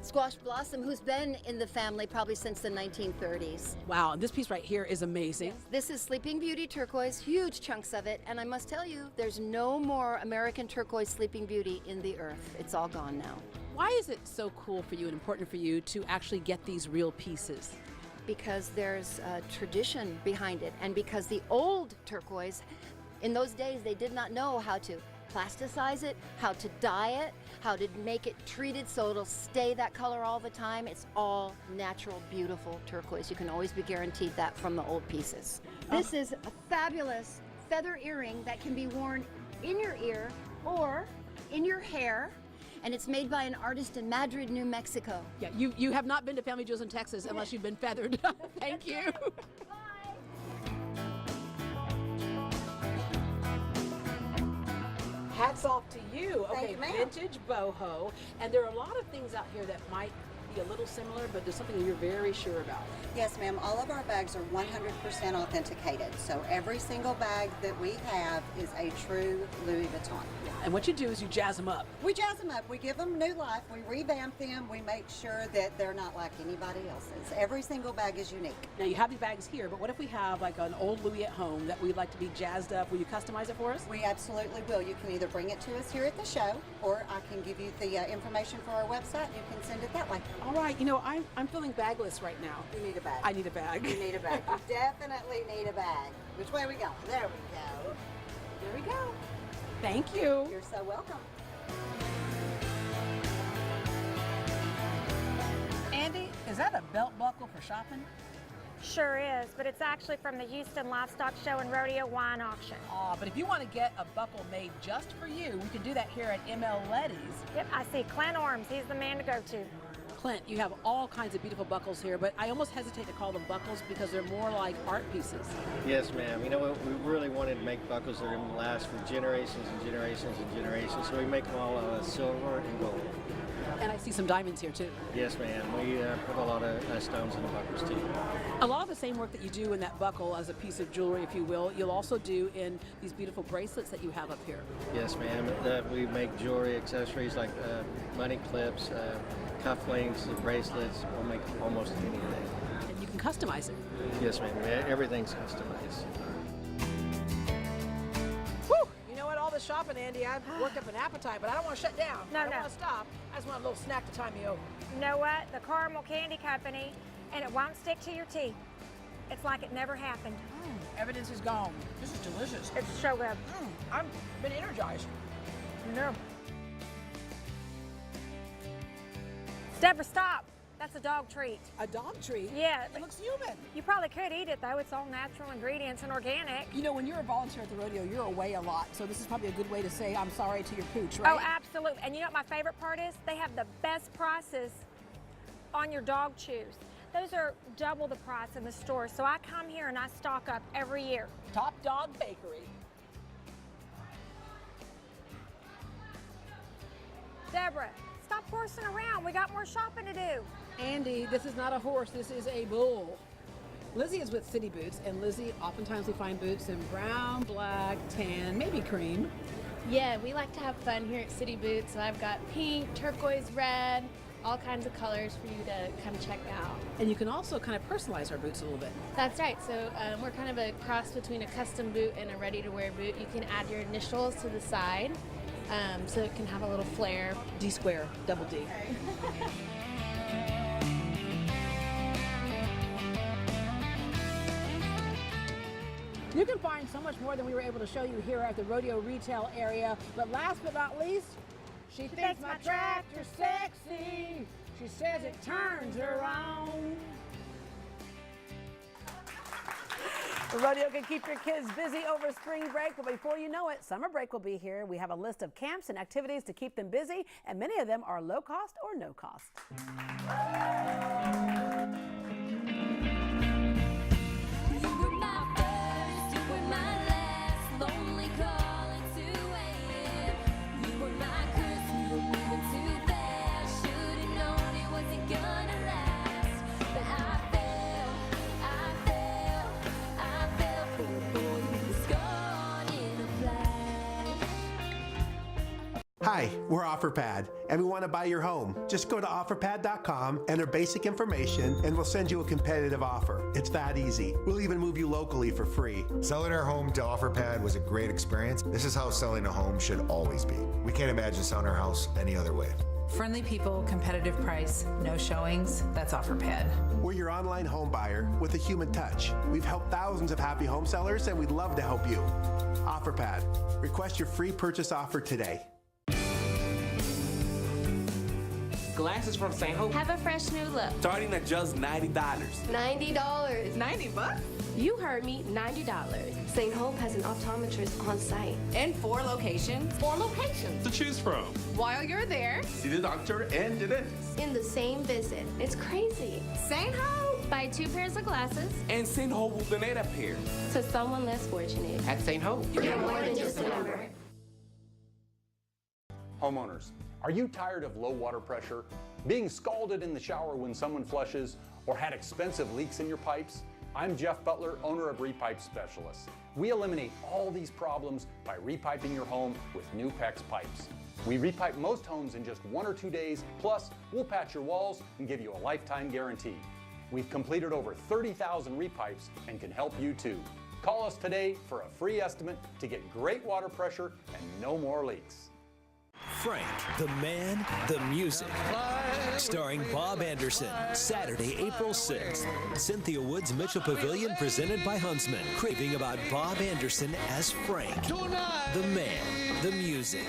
Squash Blossom, who's been in the family probably since the 1930s. Wow, and this piece right here is amazing. This is Sleeping Beauty turquoise, huge chunks of it, and I must tell you, there's no more American turquoise Sleeping Beauty in the earth. It's all gone now. Why is it so cool for you and important for you to actually get these real pieces? Because there's a tradition behind it, and because the old turquoise, in those days, they did not know how to plasticize it, how to dye it, how to make it treated so it'll stay that color all the time. It's all natural, beautiful turquoise. You can always be guaranteed that from the old pieces. This is a fabulous feather earring that can be worn in your ear or in your hair, and it's made by an artist in Madrid, New Mexico. Yeah, you have not been to Family Jewels in Texas unless you've been feathered. Thank you. Hats off to you. Okay, vintage boho. And there are a lot of things out here that might be a little similar, but there's something you're very sure about. Yes, ma'am. All of our bags are 100% authenticated. So every single bag that we have is a true Louis Vuitton. And what you do is you jazz them up. We jazz them up. We give them new life. We revamp them. We make sure that they're not like anybody else's. Every single bag is unique. Now you have these bags here, but what if we have like an old Louis at home that we'd like to be jazzed up? Will you customize it for us? We absolutely will. You can either bring it to us here at the show, or I can give you the information for our website and you can send it that way. All right, you know, I'm feeling bagless right now. You need a bag. I need a bag. You need a bag. You definitely need a bag. Which way we go? There we go. Here we go. Thank you. You're so welcome. Andy, is that a belt buckle for shopping? Sure is, but it's actually from the Houston Livestock Show and Rodeo Wine Auction. But if you want to get a buckle made just for you, we can do that here at ML Letty's. Yep, I see Clint Orms. He's the man to go to. Clint, you have all kinds of beautiful buckles here, but I almost hesitate to call them buckles because they're more like art pieces. Yes, ma'am. You know what? We really wanted to make buckles that are going to last for generations and generations and generations, so we make them all out of silver and gold. And I see some diamonds here too. Yes, ma'am. We put a lot of stones in the buckles too. A lot of the same work that you do in that buckle as a piece of jewelry, if you will, you'll also do in these beautiful bracelets that you have up here. Yes, ma'am. We make jewelry accessories like money clips, cufflinks, bracelets. We'll make almost anything. And you can customize it. Yes, ma'am. Everything's customized. Whew! You know what? All this shopping, Andy, I've worked up an appetite, but I don't want to shut down. No, I don't want to stop. I just want a little snack to time me over. You know what? The Caramel Candy Company, and it won't stick to your teeth. It's like it never happened. Evidence is gone. This is delicious. It's so good. I've been energized. No. Deborah, stop. That's a dog treat. A dog treat? Yeah. It looks human. You probably could eat it, though. It's all natural ingredients and organic. You know, when you're a volunteer at the rodeo, you're away a lot, so this is probably a good way to say I'm sorry to your pooch, right? Oh, absolutely. And you know what my favorite part is? They have the best prices on your dog chews. Those are double the price in the store, so I come here and I stock up every year. Top Dog Bakery. Deborah, stop horsing around. We got more shopping to do. Andy, this is not a horse, this is a bull. Lizzie is with City Boots, and Lizzie, oftentimes we find boots in brown, black, tan, maybe cream. Yeah, we like to have fun here at City Boots, so I've got pink, turquoise, red, all kinds of colors for you to come check out. And you can also kind of personalize our boots a little bit. That's right, so we're kind of a cross between a custom boot and a ready-to-wear boot. You can add your initials to the side, so it can have a little flair. D square, double D. You can find so much more than we were able to show you here at the rodeo retail area. But last but not least, she thinks my tractor's sexy. She says it turns her on. The rodeo can keep your kids busy over spring break, but before you know it, summer break will be here. We have a list of camps and activities to keep them busy, and many of them are low cost or no cost. Hi, we're OfferPad, and we want to buy your home. Just go to OfferPad.com, enter basic information, and we'll send you a competitive offer. It's that easy. We'll even move you locally for free. Selling our home to OfferPad was a great experience. This is how selling a home should always be. We can't imagine selling our house any other way. Friendly people, competitive price, no showings, that's OfferPad. We're your online home buyer with a human touch. We've helped thousands of happy home sellers, and we'd love to help you. OfferPad. Request your free purchase offer today. Glasses from St. Hope. Have a fresh new look. Starting at just $90. $90. 90 bucks? You heard me, $90. St. Hope has an optometrist on site. And 4 locations. 4 locations To choose from. While you're there, See the doctor and the dentist. In the same visit. It's crazy. St. Hope. Buy 2 pairs of glasses. And St. Hope will donate a pair. To someone less fortunate. At St. Hope. You're more than just a number. Homeowners, are you tired of low water pressure, being scalded in the shower when someone flushes, or had expensive leaks in your pipes? I'm Jeff Butler, owner of Repipe Specialists. We eliminate all these problems by repiping your home with new PEX pipes. We repipe most homes in just 1 or 2 days, plus we'll patch your walls and give you a lifetime guarantee. We've completed over 30,000 repipes and can help you too. Call us today for a free estimate to get great water pressure and no more leaks. Frank, the Man, the Music. Starring Bob Anderson. Saturday, April 6th. Cynthia Woods Mitchell Pavilion presented by Huntsman. Craving about Bob Anderson as Frank. The Man, the Music.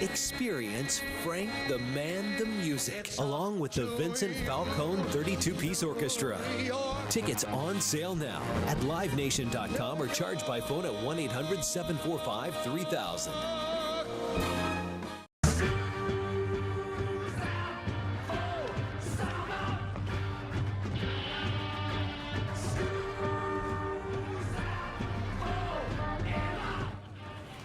Experience Frank, the Man, the Music, along with the Vincent Falcone 32-piece orchestra. Tickets on sale now at livenation.com or charged by phone at 1-800-745-3000.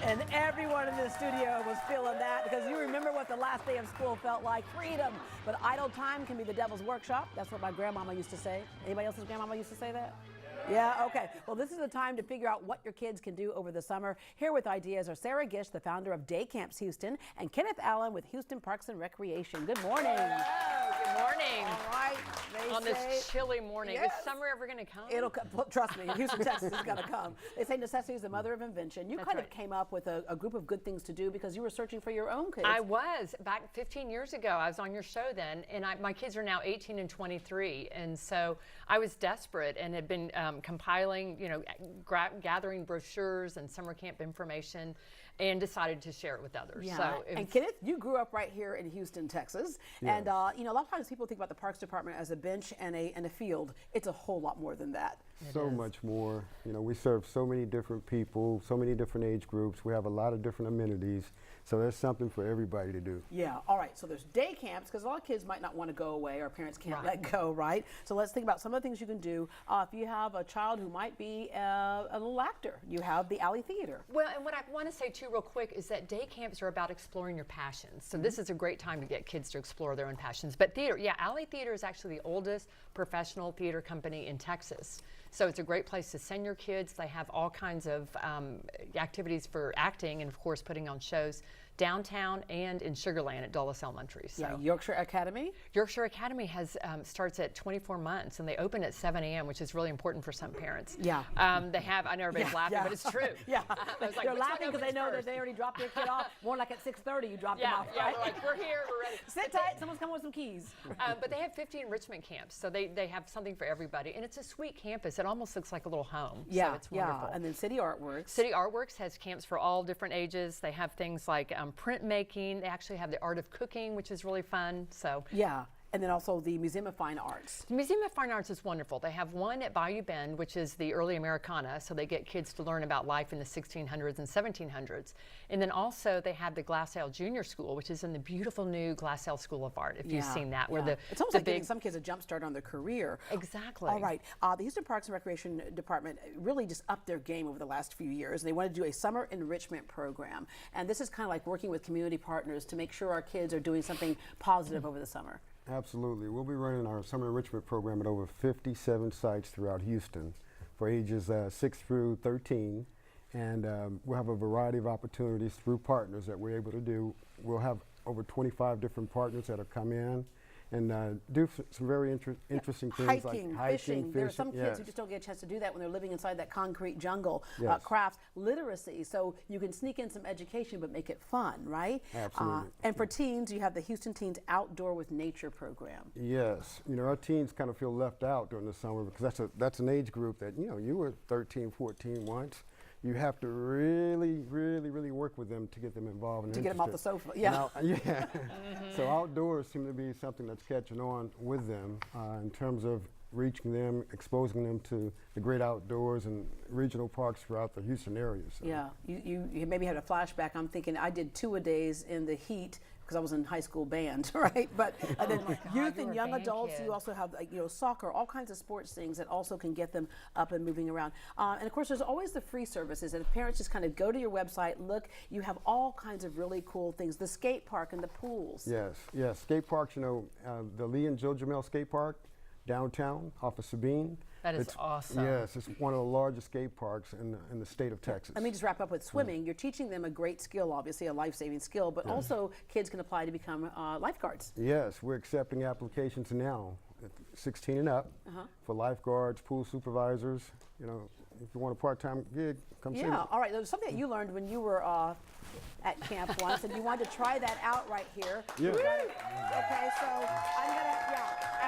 And everyone in the studio was feeling that because you remember what the last day of school felt like, freedom. But idle time can be the devil's workshop. That's what my grandmama used to say. Anybody else's grandmama used to say that? Yeah, okay. Well, this is the time to figure out what your kids can do over the summer. Here with ideas are Sarah Gish, the founder of Day Camps Houston, and Kenneth Allen with Houston Parks and Recreation. Good morning. Good morning. All right. On this chilly morning. Yes. Is summer ever going to come? It'll come. Trust me, Houston, Texas is going to come. They say necessity is the mother of invention. You kind of came up with a group of good things to do because you were searching for your own kids. I was. Back 15 years ago, I was on your show then, and my kids are now 18 and 23, and so I was desperate and had been compiling, gathering brochures and summer camp information, and decided to share it with others. Yeah. So and Kenneth, you grew up right here in Houston, Texas. Yes. And a lot of times people think about the Parks Department as a bench and a field. It's a whole lot more than that. So much more. We serve so many different people, so many different age groups. We have a lot of different amenities. So there's something for everybody to do. Yeah, all right. So there's day camps because a lot of kids might not want to go away or parents can't let go, right? So let's think about some of the things you can do. If you have a child who might be a little actor, you have the Alley Theater. Well, and what I want to say too real quick is that day camps are about exploring your passions. So this is a great time to get kids to explore their own passions. But theater, Alley Theater is actually the oldest professional theater company in Texas. So it's a great place to send your kids. They have all kinds of activities for acting and, of course, putting on shows downtown and in Sugar Land at Dulles Elementary. So yeah, Yorkshire Academy? Yorkshire Academy has starts at 24 months, and they open at 7 a.m., which is really important for some parents. Yeah. They have, I know everybody's laughing, but it's true. Yeah. Like, they're laughing because they know that they already dropped their kid off. More like at 6:30 you dropped them off, right? They're like, we're here, we're ready. Sit tight, someone's coming with some keys. But they have 50 enrichment camps, so they have something for everybody. And it's a sweet campus. It almost looks like a little home. Yeah, so it's wonderful. And then City Artworks. City Artworks has camps for all different ages. They have things like printmaking. They actually have the art of cooking, which is really fun. So yeah. And then also the Museum of Fine Arts. The Museum of Fine Arts is wonderful. They have one at Bayou Bend, which is the early Americana, so they get kids to learn about life in the 1600s and 1700s. And then also they have the Glassell Junior School, which is in the beautiful new Glassell School of Art, if you've seen that. Where it's almost like giving some kids a jump start on their career. Exactly. All right. The Houston Parks and Recreation Department really just upped their game over the last few years. They want to do a summer enrichment program. And this is kind of like working with community partners to make sure our kids are doing something positive over the summer. Absolutely. We'll be running our summer enrichment program at over 57 sites throughout Houston for ages 6 through 13. And we'll have a variety of opportunities through partners that we're able to do. We'll have over 25 different partners that'll come in and do some very interesting things hiking, like fishing. There are some kids who just don't get a chance to do that when they're living inside that concrete jungle. Crafts, literacy, so you can sneak in some education but make it fun, right? Absolutely. And for teens, you have the Houston Teens Outdoor with Nature program. Yes, you know, our teens kind of feel left out during the summer because that's an age group that, you know, you were 13, 14 once. You have to really, really, really work with them to get them involved and to get them off the sofa. Yeah. So outdoors seem to be something that's catching on with them in terms of reaching them, exposing them to the great outdoors and regional parks throughout the Houston area. So. Yeah, you maybe had a flashback. I'm thinking I did 2-a-days in the heat because I was in high school band, right? But then youth and young adults, you also have soccer, all kinds of sports things that also can get them up and moving around. And of course, there's always the free services. And if parents just kind of go to your website, look, you have all kinds of really cool things. The skate park and the pools. Yes, skate parks. You know, the Lee and Jill Jamel Skate Park downtown off of Sabine. That is awesome. Yes, it's one of the largest skate parks in the state of Texas. Let me just wrap up with swimming. You're teaching them a great skill, obviously a life-saving skill, but also kids can apply to become lifeguards. Yes, we're accepting applications now, 16 and up, for lifeguards, pool supervisors. You know, if you want a part-time gig, come see me. Yeah, all right. There was something that you learned when you were at camp once, and you wanted to try that out right here. Yeah. Okay, so I'm gonna,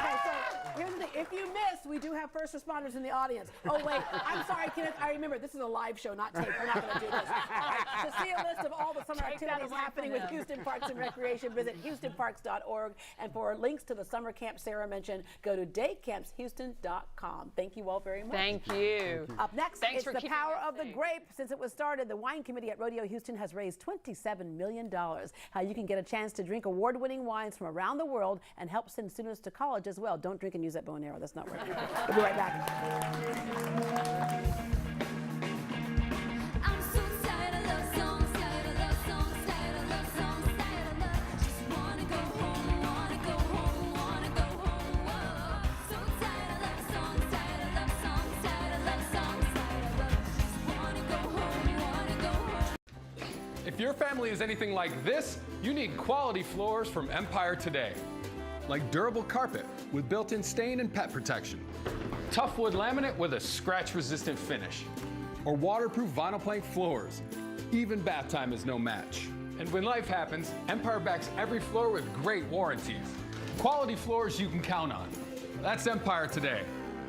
Okay, so here's the thing. If you miss, we do have first responders in the audience. Oh, wait, I'm sorry, Kenneth. I remember, this is a live show, not tape. We're not going to do this. All right, to see a list of all the summer activities happening with Houston Parks and Recreation, visit HoustonParks.org. And for links to the summer camp Sarah mentioned, go to datecampshouston.com. Thank you all very much. Thank you. Up next, it's the power of the grape. Since it was started, the wine committee at Rodeo Houston has raised $27 million. How you can get a chance to drink award-winning wines from around the world and help send students to college as well. Don't drink and use that bow and arrow. That's not working. We'll be right back. If your family is anything like this, you need quality floors from Empire today. Like durable carpet with built-in stain and pet protection. Tough wood laminate with a scratch-resistant finish. Or waterproof vinyl plank floors. Even bath time is no match. And when life happens, Empire backs every floor with great warranties. Quality floors you can count on. That's Empire today.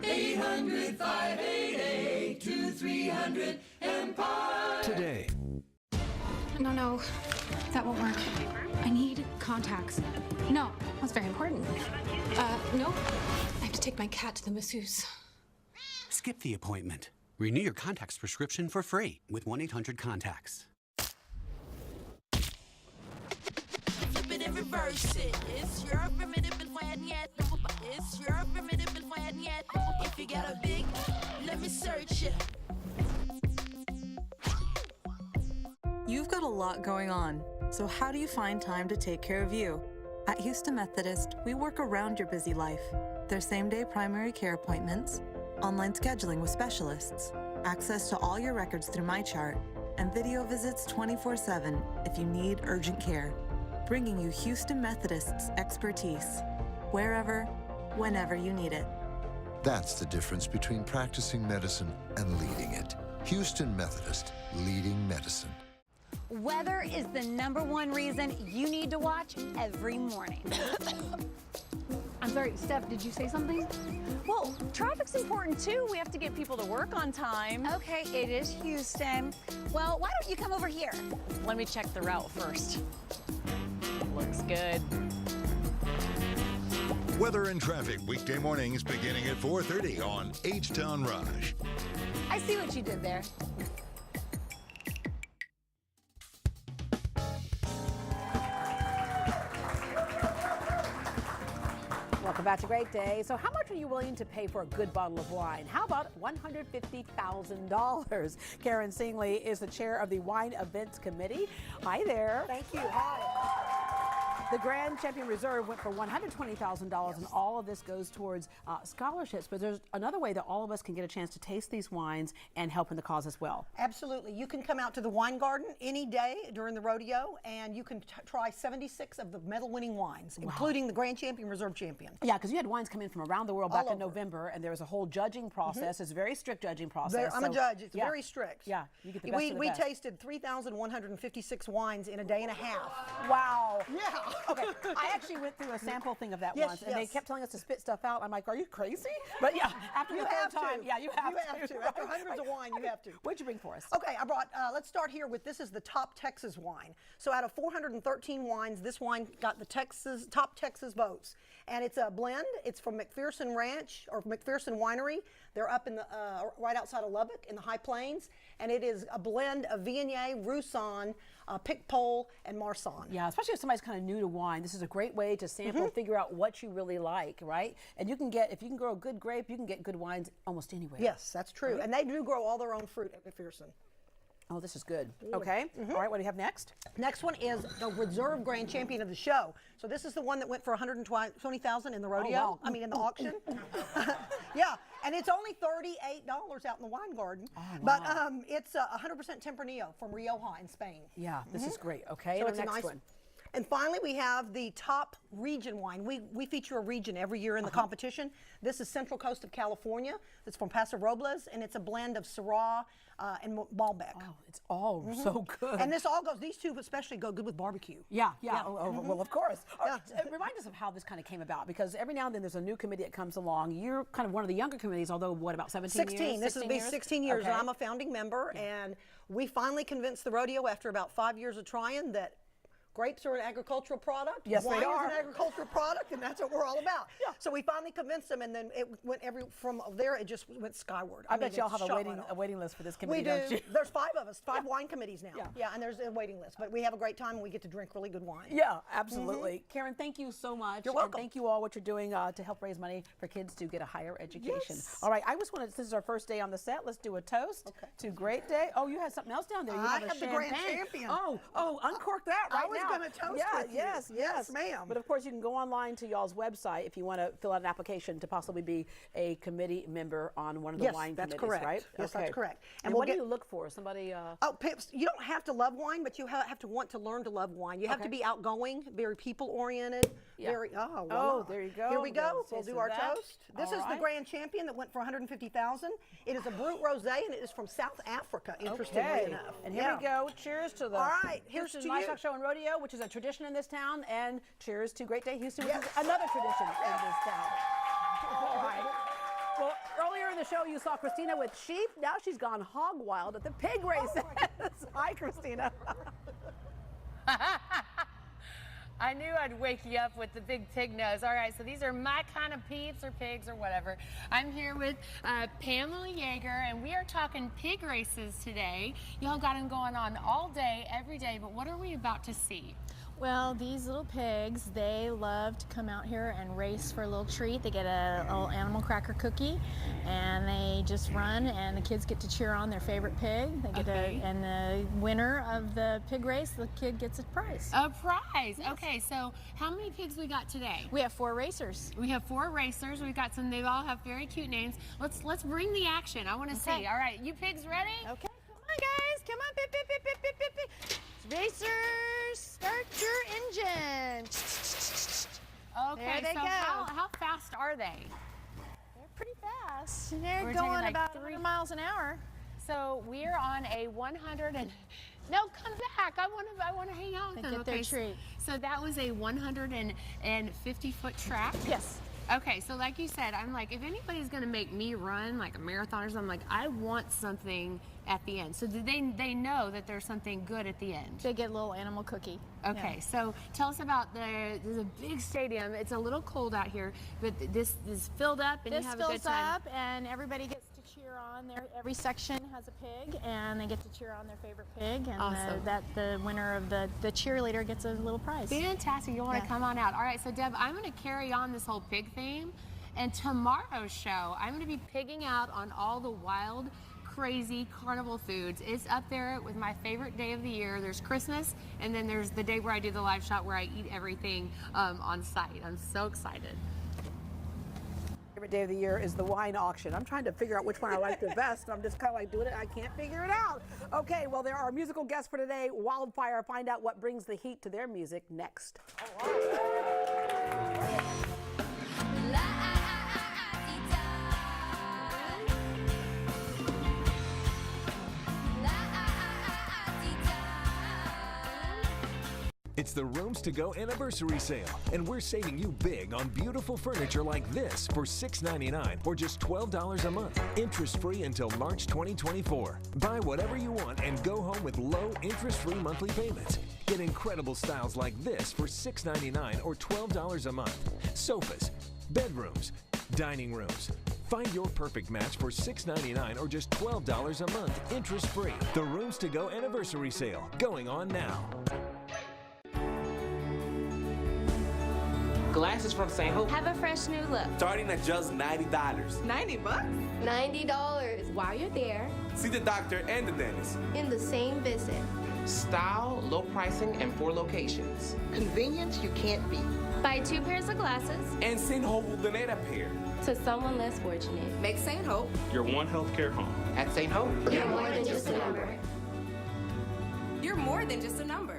800-588-2300 Empire. Today. No, that won't work. I need contacts. No, that's very important. No, I have to take my cat to the masseuse. Skip the appointment. Renew your contacts prescription for free with 1-800-CONTACTS. Flip it and reverse it. It's your formidable plan yet. It's your formidable plan yet. If you got a big, let me search it. You've got a lot going on, so how do you find time to take care of you? At Houston Methodist, we work around your busy life. There's same-day primary care appointments, online scheduling with specialists, access to all your records through MyChart, and video visits 24/7 if you need urgent care. Bringing you Houston Methodist's expertise, wherever, whenever you need it. That's the difference between practicing medicine and leading it. Houston Methodist, leading medicine. Weather is the #1 reason you need to watch every morning. I'm sorry, Steph, did you say something? Well, traffic's important too. We have to get people to work on time. Okay, it is Houston. Well, why don't you come over here? Let me check the route first. Looks good. Weather and traffic weekday mornings beginning at 4:30 on H-Town Rush. I see what you did there. Welcome back to Great Day. So how much are you willing to pay for a good bottle of wine? How about $150,000? Karen Singley is the chair of the Wine Events Committee. Hi there. Thank you. Hi. The Grand Champion Reserve went for $120,000, and all of this goes towards scholarships. But there's another way that all of us can get a chance to taste these wines and help in the cause as well. Absolutely. You can come out to the wine garden any day during the rodeo, and you can try 76 of the medal-winning wines, including the Grand Champion Reserve Champion. Yeah, because you had wines come in from around the world back in November, and there was a whole judging process. It's a very strict judging process. I'm a judge. It's very strict. Yeah, you get the best of the best. We tasted 3,156 wines in a day and a half. Wow. Yeah. Okay, I actually went through a sample thing of that once, and they kept telling us to spit stuff out. I'm like, are you crazy? But yeah, after the third time, yeah, you have to. After hundreds of wine, you have to. What'd you bring for us? Okay, I brought, let's start here with, this is the top Texas wine. So out of 413 wines, this wine got the top Texas votes. And it's a blend. It's from McPherson Ranch, or McPherson Winery. They're up in the, right outside of Lubbock in the High Plains. And it is a blend of Viognier, Roussanne, Picpoul, and Marsanne. Yeah, especially if somebody's kind of new to wine, this is a great way to sample, figure out what you really like, right? And you can get, if you can grow a good grape, you can get good wines almost anywhere. Yes, that's true. Right? And they do grow all their own fruit at McPherson. Oh, this is good. Okay. All right, what do you have next? Next one is the Reserve Grand Champion of the show. So this is the one that went for $120,000 in the rodeo. Oh, wow. I mean, in the auction. Yeah, and it's only $38 out in the wine garden. Oh, wow. But it's 100% Tempranillo from Rioja in Spain. Yeah, this is great. Okay, so and it's the a next nice one. And finally, we have the top region wine. We feature a region every year in the competition. This is Central Coast of California. It's from Paso Robles, and it's a blend of Syrah and Malbec. Oh, it's all so good. And this all goes, these two especially go good with barbecue. Yeah. Well, of course. Remind us of how this kind of came about, because every now and then there's a new committee that comes along. You're kind of one of the younger committees, although, what, about 17 years? 16. This will be 16 years, and I'm a founding member, and we finally convinced the rodeo after about 5 years of trying that grapes are an agricultural product. Yes, wine they are. is an agricultural product, and that's what we're all about. Yeah. So we finally convinced them, and then it went from there. It just went skyward. I bet y'all have a waiting list for this committee. We do. Don't you? There's 5 of us, 5 wine committees now. Yeah, and there's a waiting list. But we have a great time, and we get to drink really good wine. Yeah, absolutely. Karen, thank you so much. You're welcome. And thank you all what you're doing to help raise money for kids to get a higher education. Yes. All right, I just want to, this is our first day on the set. Let's do a toast to Great Day. Oh, you had something else down there. You I have have the Grand Champion. Oh, uncork that right now. I was going to toast with you. Yes, ma'am. But of course, you can go online to y'all's website if you want to fill out an application to possibly be a committee member on one of the wine committees, correct. right? Yes, that's correct. And what do you look for? Somebody? Oh, Pips, you don't have to love wine, but you have to want to learn to love wine. You have to be outgoing, very people-oriented. Very. Oh, there you go. Here we go. We'll Taste do of our that. toast. This is the Grand Champion that went for $150,000. It is a Brut Rosé, and it is from South Africa, interestingly enough. And here we go. Cheers to the. All right. Here's to Livestock Show and Rodeo, which is a tradition in this town, and cheers to Great Day Houston, which is another tradition in this town. All right. Well, earlier in the show, you saw Christina with sheep. Now she's gone hog wild at the pig races. Hi, Christina. I knew I'd wake you up with the big pig nose. All right, so these are my kind of peeps or pigs or whatever. I'm here with Pamela Yeager, and we are talking pig races today. Y'all got them going on all day, every day, but what are we about to see? Well, these little pigs, they love to come out here and race for a little treat. They get a little animal cracker cookie, and they just run, and the kids get to cheer on their favorite pig. They get and the winner of the pig race, the kid gets a prize. A prize. Yes. Okay, so how many pigs we got today? We have 4 racers. We have 4 racers. We've got some. They all have very cute names. Let's bring the action. I want to see. All right, you pigs ready? Okay. Come on, guys. Come on. Pip, pip, pip, pip, pip, pip, pip. Racers, start your engine. Okay, there they so go. How fast are they? They're pretty fast. They're going like about 3 miles an hour. So we're on a 100 and no, come back. I want to hang out with them. Get their treat. So that was a 150-foot track. Yes. Okay, so like you said, I'm like, if anybody's gonna make me run like a marathon or something, like I want something at the end. So they know that there's something good at the end. They get a little animal cookie. Okay, so tell us about there's a big stadium. It's a little cold out here, but this is filled up and This you have a good fills time. up and everybody gets to cheer on. Every section has a pig and they get to cheer on their favorite pig. And Awesome. the winner of the cheerleader gets a little prize. Fantastic, you want to come on out. All right, so Deb, I'm gonna carry on this whole pig theme. And tomorrow's show, I'm gonna be pigging out on all the wild, crazy carnival foods. It's up there with my favorite day of the year. There's Christmas, and then there's the day where I do the live shot where I eat everything on site. I'm so excited. Favorite day of the year is the wine auction. I'm trying to figure out which one I like the best. I'm just kind of like doing it. I can't figure it out. Okay, well, there are musical guests for today. Wildfire. Find out what brings the heat to their music next. It's the Rooms to Go anniversary sale, and we're saving you big on beautiful furniture like this for $6.99 or just $12 a month, interest-free until March 2024. Buy whatever you want and go home with low, interest-free monthly payments. Get incredible styles like this for $6.99 or $12 a month. Sofas, bedrooms, dining rooms. Find your perfect match for $6.99 or just $12 a month, interest-free. The Rooms to Go anniversary sale, going on now. Glasses from St. Hope. Have a fresh new look. Starting at just $90. $90? $90. While you're there, See the doctor and the dentist. in the same visit. Style, low pricing, and 4 locations. Convenience you can't beat. Buy 2 pairs of glasses. And St. Hope will donate a pair. To someone less fortunate. Make St. Hope. Your one healthcare home. At St. Hope. You're more than just a number. You're more than just a number.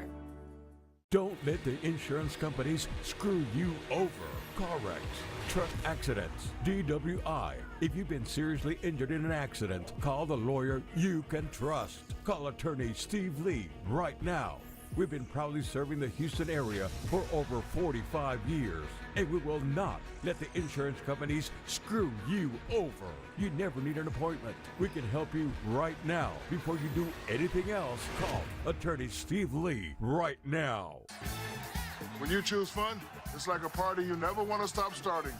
Don't let the insurance companies screw you over. Car wrecks, truck accidents, DWI. If you've been seriously injured in an accident, call the lawyer you can trust. Call attorney Steve Lee right now. We've been proudly serving the Houston area for over 45 years, and we will not let the insurance companies screw you over. You never need an appointment. We can help you right now. Before you do anything else, call attorney Steve Lee right now. When you choose fun, it's like a party you never want to stop starting.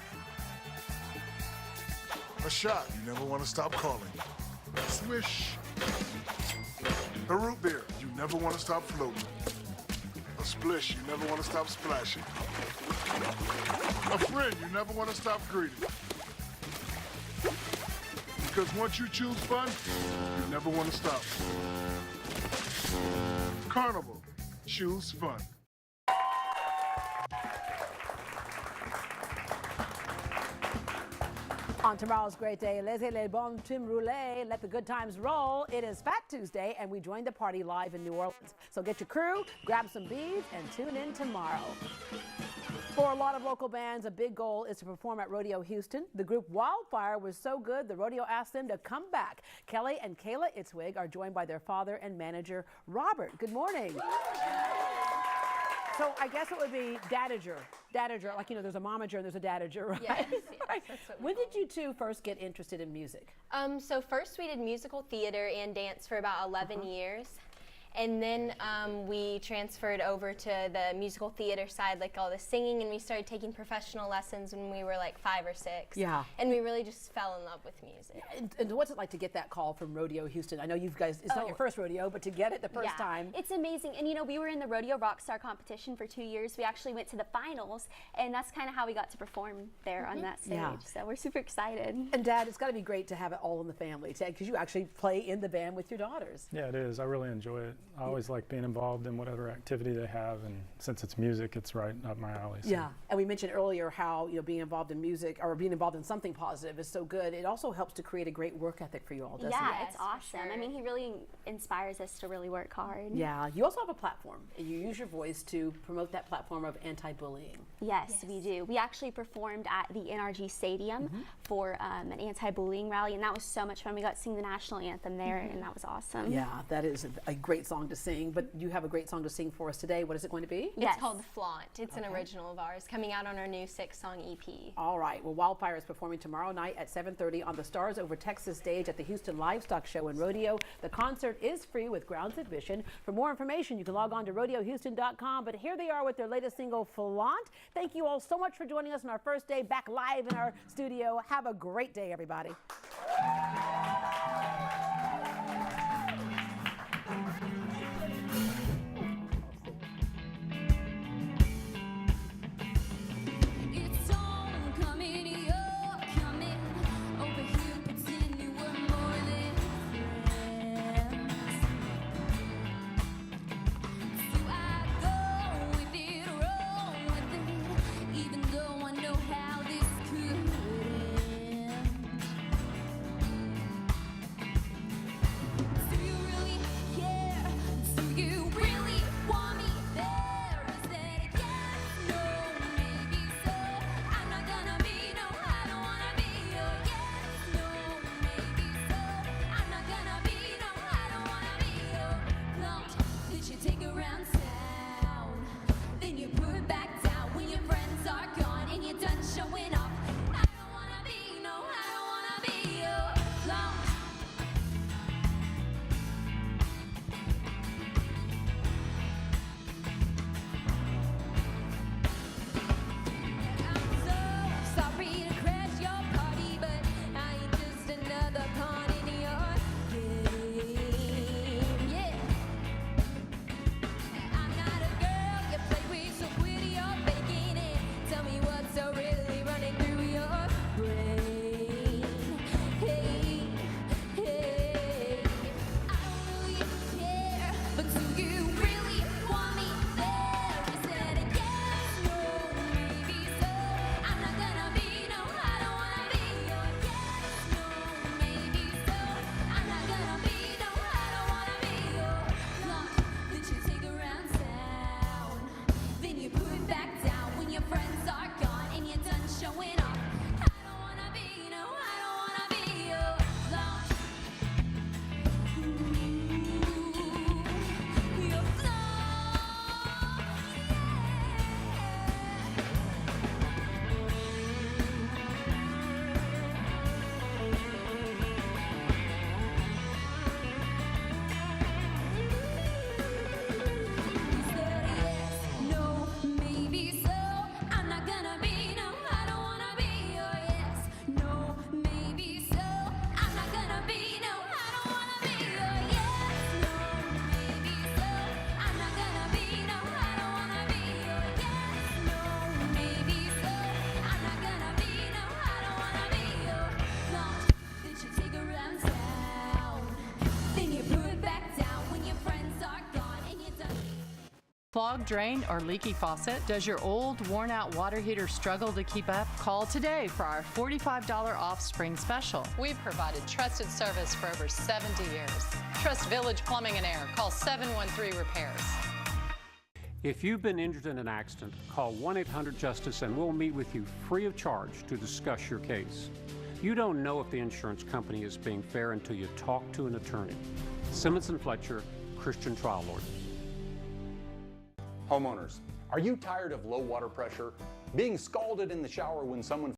A shot you never want to stop calling. A swish. A root beer you never want to stop floating. A splish you never want to stop splashing. A friend you never want to stop greeting. Because once you choose fun, you never want to stop. Carnival, choose fun. On tomorrow's great day, laissez les bons tim rouler, let the good times roll. It is Fat Tuesday, and we join the party live in New Orleans. So get your crew, grab some beads, and tune in tomorrow. For a lot of local bands, a big goal is to perform at Rodeo Houston. The group Wildfire was so good, the rodeo asked them to come back. Kelly and Kayla Itzwig are joined by their father and manager, Robert. Good morning. So I guess it would be dadager. Dadager, like, you know, there's a momager and there's a dadager, right? Yes, Right. that's what we When did you two first get interested in music? So first we did musical theater and dance for about 11 years. And then we transferred over to the musical theater side, like all the singing, and we started taking professional lessons when we were like 5 or 6. Yeah. And we really just fell in love with music. And what's it like to get that call from Rodeo Houston? I know you guys, it's not your first rodeo, but to get it the first time. It's amazing. And you know, we were in the Rodeo Rockstar competition for 2 years. We actually went to the finals, and that's kind of how we got to perform there on that stage. Yeah. So we're super excited. And Dad, it's got to be great to have it all in the family, because you actually play in the band with your daughters. Yeah, it is. I really enjoy it. I always like being involved in whatever activity they have, and since it's music, it's right up my alley. So. Yeah, and we mentioned earlier how, you know, being involved in music or being involved in something positive is so good. It also helps to create a great work ethic for you all, doesn't it? Yeah, it's awesome. I mean, he really inspires us to really work hard. Yeah, you also have a platform, and you use your voice to promote that platform of anti-bullying. Yes, we do. We actually performed at the NRG Stadium for an anti-bullying rally, and that was so much fun. We got to sing the national anthem there, and that was awesome. Yeah, that is a great song. song to sing, but you have a great song to sing for us today. What is it going to be? It's called The Flaunt. It's an original of ours, coming out on our new 6-song EP. All right. Well, Wildfire is performing tomorrow night at 7:30 on the Stars Over Texas stage at the Houston Livestock Show and Rodeo. The concert is free with grounds admission. For more information, you can log on to rodeohouston.com. But here they are with their latest single, Flaunt. Thank you all so much for joining us on our first day back live in our studio. Have a great day, everybody. Clogged drain or leaky faucet? Does your old, worn-out water heater struggle to keep up? Call today for our $45 off spring special. We've provided trusted service for over 70 years. Trust Village Plumbing and Air. Call 713-REPAIRS. If you've been injured in an accident, call 1-800-JUSTICE and we'll meet with you free of charge to discuss your case. You don't know if the insurance company is being fair until you talk to an attorney. Simmons & Fletcher, Christian Trial Lawyers. Homeowners, are you tired of low water pressure? Being scalded in the shower when someone